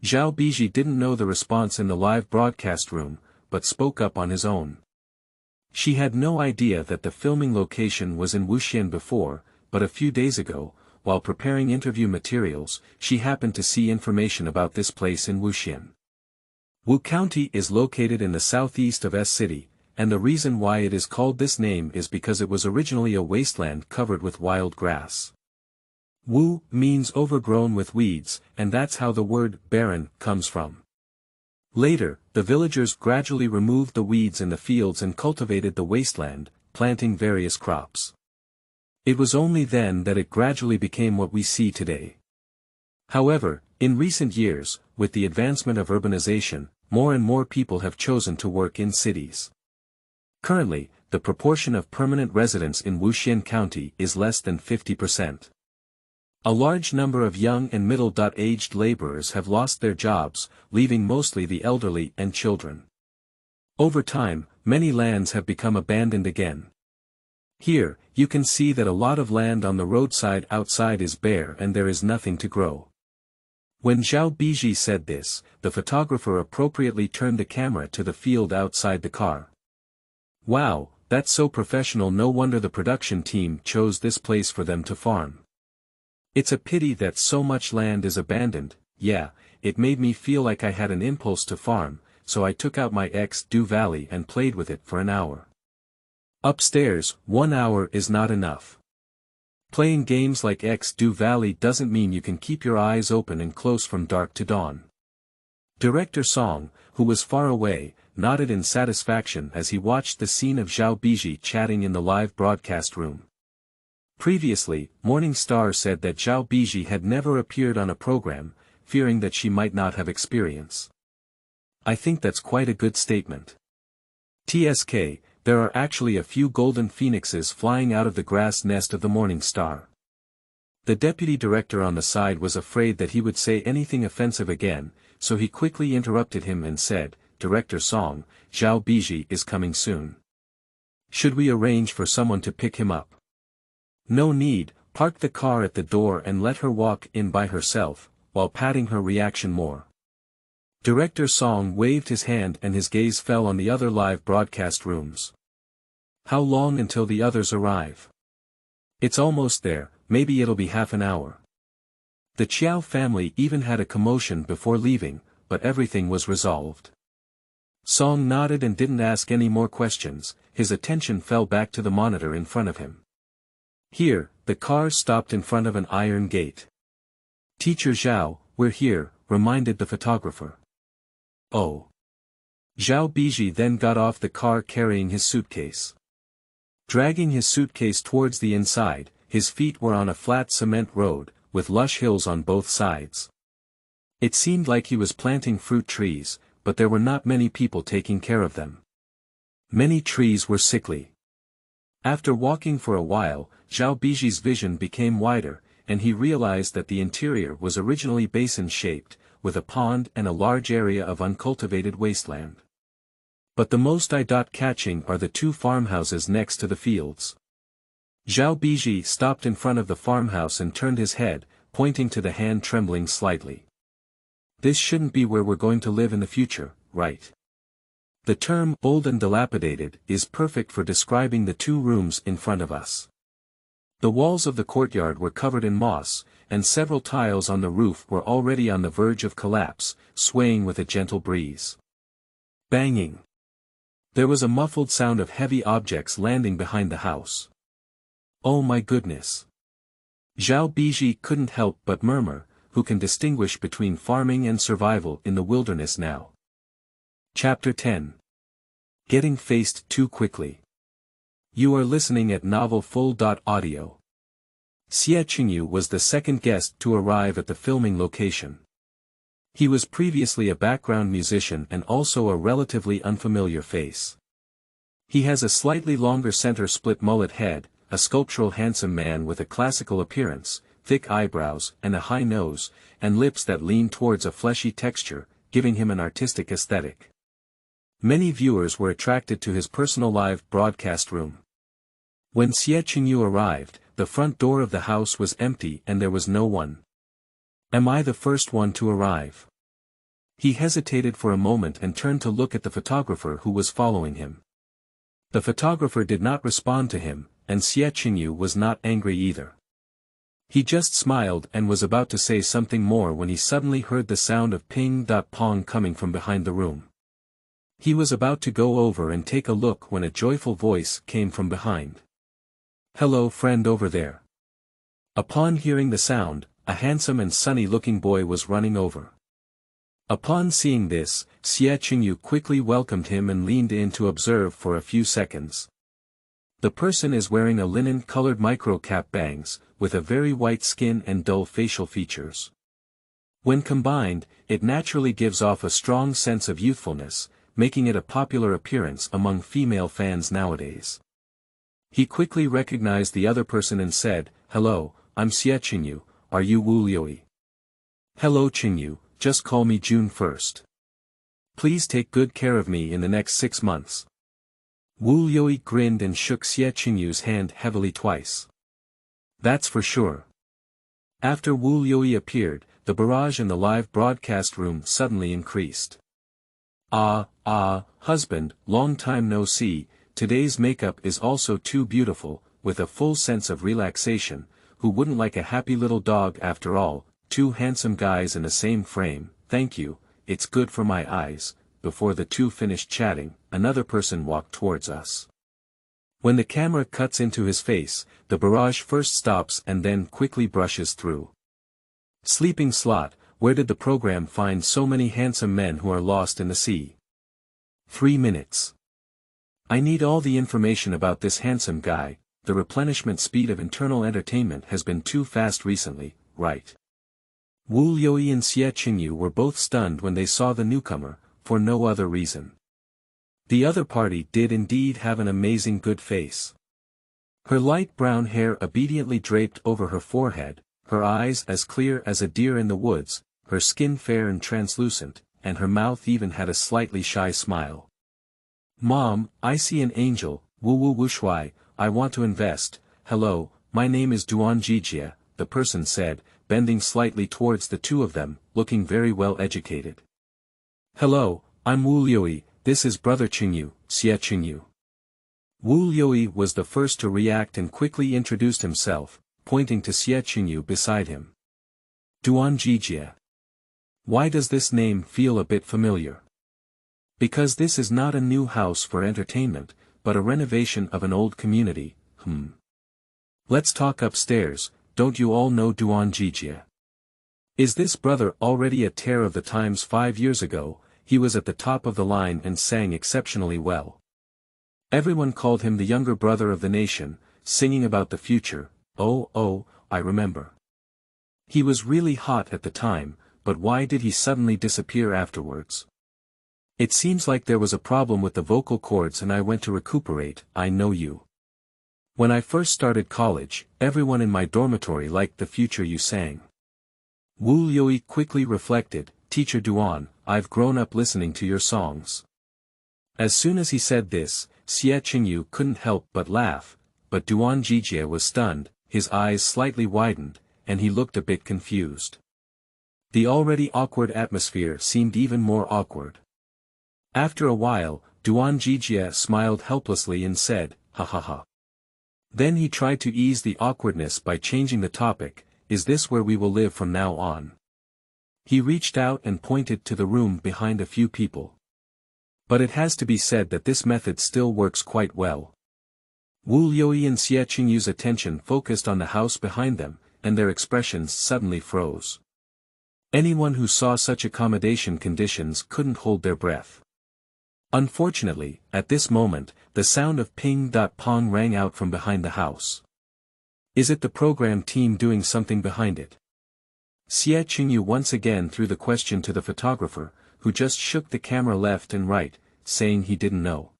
Zhao Bizhi didn't know the response in the live broadcast room, but spoke up on his own. She had no idea that the filming location was in Wuxian before, but a few days ago, while preparing interview materials, she happened to see information about this place in Wuxian. Wu County is located in the southeast of S-City, and the reason why it is called this name is because it was originally a wasteland covered with wild grass. Wu means overgrown with weeds, and that's how the word barren comes from. Later, the villagers gradually removed the weeds in the fields and cultivated the wasteland, planting various crops. It was only then that it gradually became what we see today. However, in recent years, with the advancement of urbanization, more and more people have chosen to work in cities. Currently, the proportion of permanent residents in Wuxian County is less than 50%. A large number of young and middle-aged laborers have lost their jobs, leaving mostly the elderly and children. Over time, many lands have become abandoned again. Here, you can see that a lot of land on the roadside outside is bare and there is nothing to grow. When Zhao Bizhi said this, the photographer appropriately turned the camera to the field outside the car. Wow, that's so professional, no wonder the production team chose this place for them to farm. It's a pity that so much land is abandoned. Yeah, it made me feel like I had an impulse to farm, so I took out my X-Do Valley and played with it for an hour. Upstairs, 1 hour is not enough. Playing games like X-Do Valley doesn't mean you can keep your eyes open and close from dark to dawn. Director Song, who was far away, nodded in satisfaction as he watched the scene of Zhao Bizhi chatting in the live broadcast room. Previously, Morning Star said that Zhao Bizhi had never appeared on a program, fearing that she might not have experience. I think that's quite a good statement. TSK, there are actually a few golden phoenixes flying out of the grass nest of the Morning Star. The deputy director on the side was afraid that he would say anything offensive again, so he quickly interrupted him and said, Director Song, Zhao Bizhi is coming soon. Should we arrange for someone to pick him up? No need, park the car at the door and let her walk in by herself, while patting her reaction more. Director Song waved his hand and his gaze fell on the other live broadcast rooms. How long until the others arrive? It's almost there, maybe it'll be half an hour. The Chiao family even had a commotion before leaving, but everything was resolved. Song nodded and didn't ask any more questions, his attention fell back to the monitor in front of him. Here, the car stopped in front of an iron gate. Teacher Zhao, we're here, reminded the photographer. Oh. Zhao Bizhi then got off the car carrying his suitcase. Dragging his suitcase towards the inside, his feet were on a flat cement road, with lush hills on both sides. It seemed like he was planting fruit trees, but there were not many people taking care of them. Many trees were sickly. After walking for a while, Zhao Bizhi's vision became wider, and he realized that the interior was originally basin-shaped, with a pond and a large area of uncultivated wasteland. But the most eye-catching are the two farmhouses next to the fields. Zhao Bizhi stopped in front of the farmhouse and turned his head, pointing to the hand trembling slightly. This shouldn't be where we're going to live in the future, right? The term old and dilapidated is perfect for describing the two rooms in front of us. The walls of the courtyard were covered in moss, and several tiles on the roof were already on the verge of collapse, swaying with a gentle breeze. Banging. There was a muffled sound of heavy objects landing behind the house. Oh my goodness. Zhao Bizhi couldn't help but murmur, who can distinguish between farming and survival in the wilderness now? Chapter 10. Getting faced too quickly. You are listening at Novel Full.Audio. Xie Qingyu was the second guest to arrive at the filming location. He was previously a background musician and also a relatively unfamiliar face. He has a slightly longer center split mullet head, a sculptural handsome man with a classical appearance, thick eyebrows and a high nose, and lips that lean towards a fleshy texture, giving him an artistic aesthetic. Many viewers were attracted to his personal live broadcast room. When Xie Qingyu arrived, the front door of the house was empty and there was no one. Am I the first one to arrive? He hesitated for a moment and turned to look at the photographer who was following him. The photographer did not respond to him, and Xie Qingyu was not angry either. He just smiled and was about to say something more when he suddenly heard the sound of ping-pong coming from behind the room. He was about to go over and take a look when a joyful voice came from behind. Hello friend over there. Upon hearing the sound, a handsome and sunny-looking boy was running over. Upon seeing this, Xie Qingyu quickly welcomed him and leaned in to observe for a few seconds. The person is wearing a linen-colored micro-cap bangs, with a very white skin and dull facial features. When combined, it naturally gives off a strong sense of youthfulness, making it a popular appearance among female fans nowadays. He quickly recognized the other person and said, Hello, I'm Xie Qingyu, are you Wu Liuyi? Hello Qingyu, just call me June 1st. Please take good care of me in the next 6 months. Wu Liuyi grinned and shook Xie Qingyu's hand heavily twice. That's for sure. After Wu Liuyi appeared, the barrage in the live broadcast room suddenly increased. Husband, long time no see, today's makeup is also too beautiful, with a full sense of relaxation, who wouldn't like a happy little dog after all, two handsome guys in the same frame, thank you, it's good for my eyes. Before the two finished chatting, another person walked towards us. When the camera cuts into his face, the barrage first stops and then quickly brushes through. Sleeping slot, where did the program find so many handsome men who are lost in the sea? 3 minutes. I need all the information about this handsome guy. The replenishment speed of internal entertainment has been too fast recently, right? Wu Liuyi and Xie Qingyu were both stunned when they saw the newcomer, for no other reason. The other party did indeed have an amazing good face. Her light brown hair obediently draped over her forehead, her eyes as clear as a deer in the woods, her skin fair and translucent, and her mouth even had a slightly shy smile. Mom, I see an angel. Wu Wu Wuxuai, I want to invest. Hello, my name is Zhao, the person said, bending slightly towards the two of them, looking very well educated. Hello, I'm Wu Liuyi, this is brother Qingyu, Xie Qingyu. Wu Liuyi was the first to react and quickly introduced himself, pointing to Xie Qingyu beside him. Zhao. Why does this name feel a bit familiar? Because this is not a new house for entertainment, but a renovation of an old community. Let's talk upstairs. Don't you all know Zhao? Is this brother already a tear of the times 5 years ago? He was at the top of the line and sang exceptionally well. Everyone called him the younger brother of the nation, singing about the future. Oh, I remember. He was really hot at the time, but why did he suddenly disappear afterwards? It seems like there was a problem with the vocal cords and I went to recuperate. I know you. When I first started college, everyone in my dormitory liked the future you sang. Wu Liuyi quickly reflected, Teacher Duan, I've grown up listening to your songs. As soon as he said this, Xie Qingyu couldn't help but laugh, but Zhao was stunned, his eyes slightly widened, and he looked a bit confused. The already awkward atmosphere seemed even more awkward. After a while, Zhao smiled helplessly and said, ha ha ha. Then he tried to ease the awkwardness by changing the topic, is this where we will live from now on? He reached out and pointed to the room behind a few people. But it has to be said that this method still works quite well. Wu Liuyi and Xie Qingyu's attention focused on the house behind them, and their expressions suddenly froze. Anyone who saw such accommodation conditions couldn't hold their breath. Unfortunately, at this moment, the sound of ping-pong rang out from behind the house. Is it the program team doing something behind it? Xie Qingyu once again threw the question to the photographer, who just shook the camera left and right, saying he didn't know.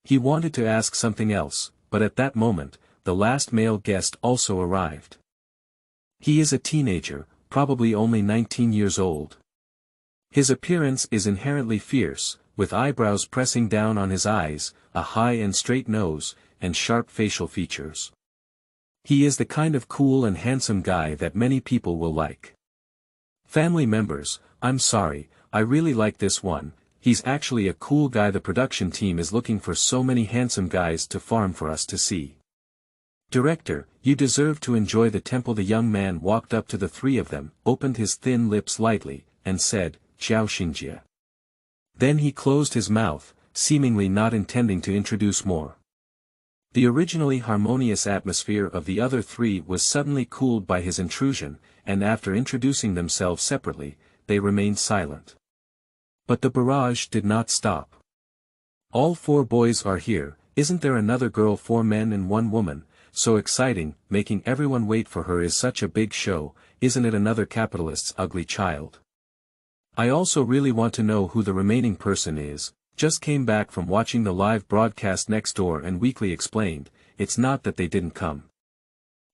He wanted to ask something else, but at that moment, the last male guest also arrived. He is a teenager, probably only 19 years old. His appearance is inherently fierce, with eyebrows pressing down on his eyes, a high and straight nose, and sharp facial features. He is the kind of cool and handsome guy that many people will like. Family members, I'm sorry, I really like this one, he's actually a cool guy. The production team is looking for so many handsome guys to farm for us to see. Director, you deserve to enjoy the temple. The young man walked up to the three of them, opened his thin lips lightly, and said, Zhao Xingjie. Then he closed his mouth, seemingly not intending to introduce more. The originally harmonious atmosphere of the other three was suddenly cooled by his intrusion, and after introducing themselves separately, they remained silent. But the barrage did not stop. All 4 boys are here, isn't there another girl? 4 men and 1 woman, so exciting, making everyone wait for her is such a big show, isn't it another capitalist's ugly child? I also really want to know who the remaining person is, just came back from watching the live broadcast next door and Weekly explained, it's not that they didn't come.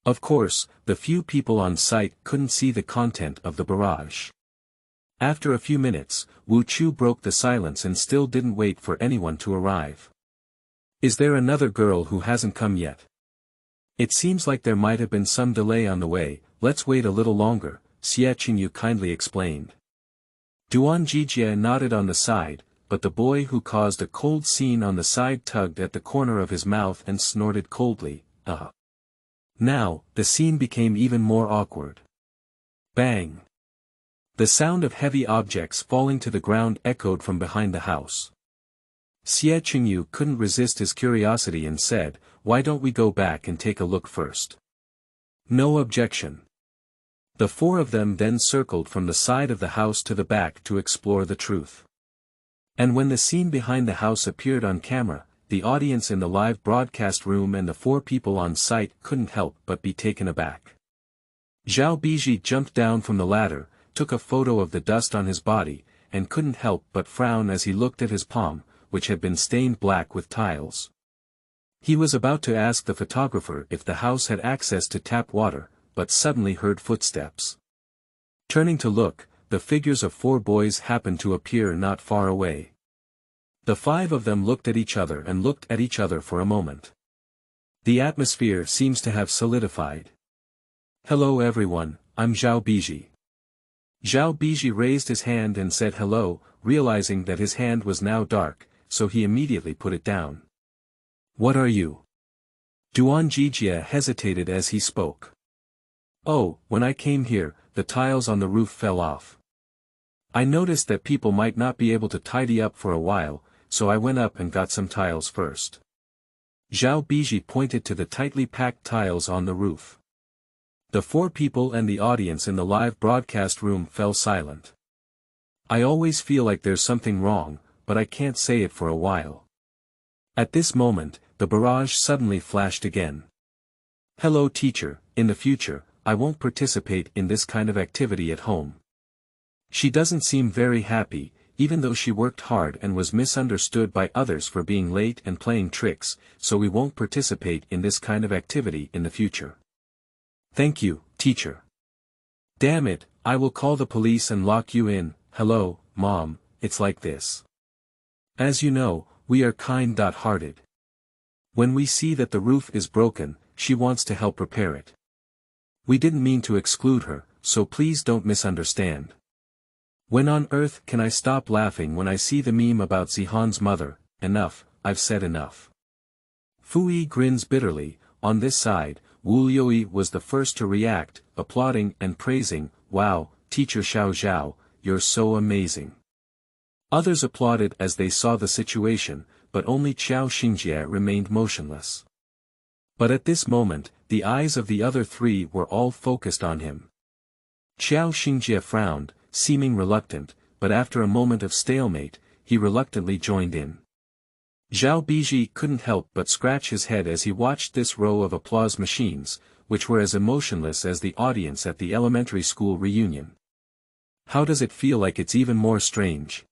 Of course, the few people on site couldn't see the content of the barrage. After a few minutes, Wu Chu broke the silence and still didn't wait for anyone to arrive. Is there another girl who hasn't come yet? It seems like there might have been some delay on the way, let's wait a little longer, Xie Qingyu kindly explained. Zhao nodded on the side, but the boy who caused a cold scene on the side tugged at the corner of his mouth and snorted coldly, Now, the scene became even more awkward. Bang! The sound of heavy objects falling to the ground echoed from behind the house. Xie Qingyu couldn't resist his curiosity and said, why don't we go back and take a look first? No objection. The four of them then circled from the side of the house to the back to explore the truth. And when the scene behind the house appeared on camera, the audience in the live broadcast room and the four people on site couldn't help but be taken aback. Zhao Bizhi jumped down from the ladder, took a photo of the dust on his body, and couldn't help but frown as he looked at his palm, which had been stained black with tiles. He was about to ask the photographer if the house had access to tap water, but suddenly heard footsteps. Turning to look, the figures of four boys happened to appear not far away. The five of them looked at each other and looked at each other for a moment. The atmosphere seems to have solidified. "Hello everyone, I'm Zhao Bizhi." Zhao Bizhi raised his hand and said hello, realizing that his hand was now dark, so he immediately put it down. "What are you?" Duan Jijia hesitated as he spoke. "Oh, when I came here, the tiles on the roof fell off. I noticed that people might not be able to tidy up for a while, so I went up and got some tiles first." Zhao Bizhi pointed to the tightly packed tiles on the roof. The four people and the audience in the live broadcast room fell silent. "I always feel like there's something wrong, but I can't say it for a while." At this moment, the barrage suddenly flashed again. "Hello teacher, in the future, I won't participate in this kind of activity at home." She doesn't seem very happy, even though she worked hard and was misunderstood by others for being late and playing tricks, so we won't participate in this kind of activity in the future. "Thank you, teacher." "Damn it, I will call the police and lock you in." "Hello, Mom, it's like this. As you know, we are kind-hearted. When we see that the roof is broken, she wants to help repair it. We didn't mean to exclude her, so please don't misunderstand." When on earth can I stop laughing when I see the meme about Zihan's mother? Enough, I've said enough. Fui grins bitterly. On this side, Wu Liuyi was the first to react, applauding and praising, "Wow, teacher Xiao Zhao, you're so amazing." Others applauded as they saw the situation, but only Qiao Xingjie remained motionless. But at this moment, the eyes of the other three were all focused on him. Qiao Xingjie frowned, seeming reluctant, but after a moment of stalemate, he reluctantly joined in. Zhao Bizhi couldn't help but scratch his head as he watched this row of applause machines, which were as emotionless as the audience at the elementary school reunion. How does it feel like it's even more strange?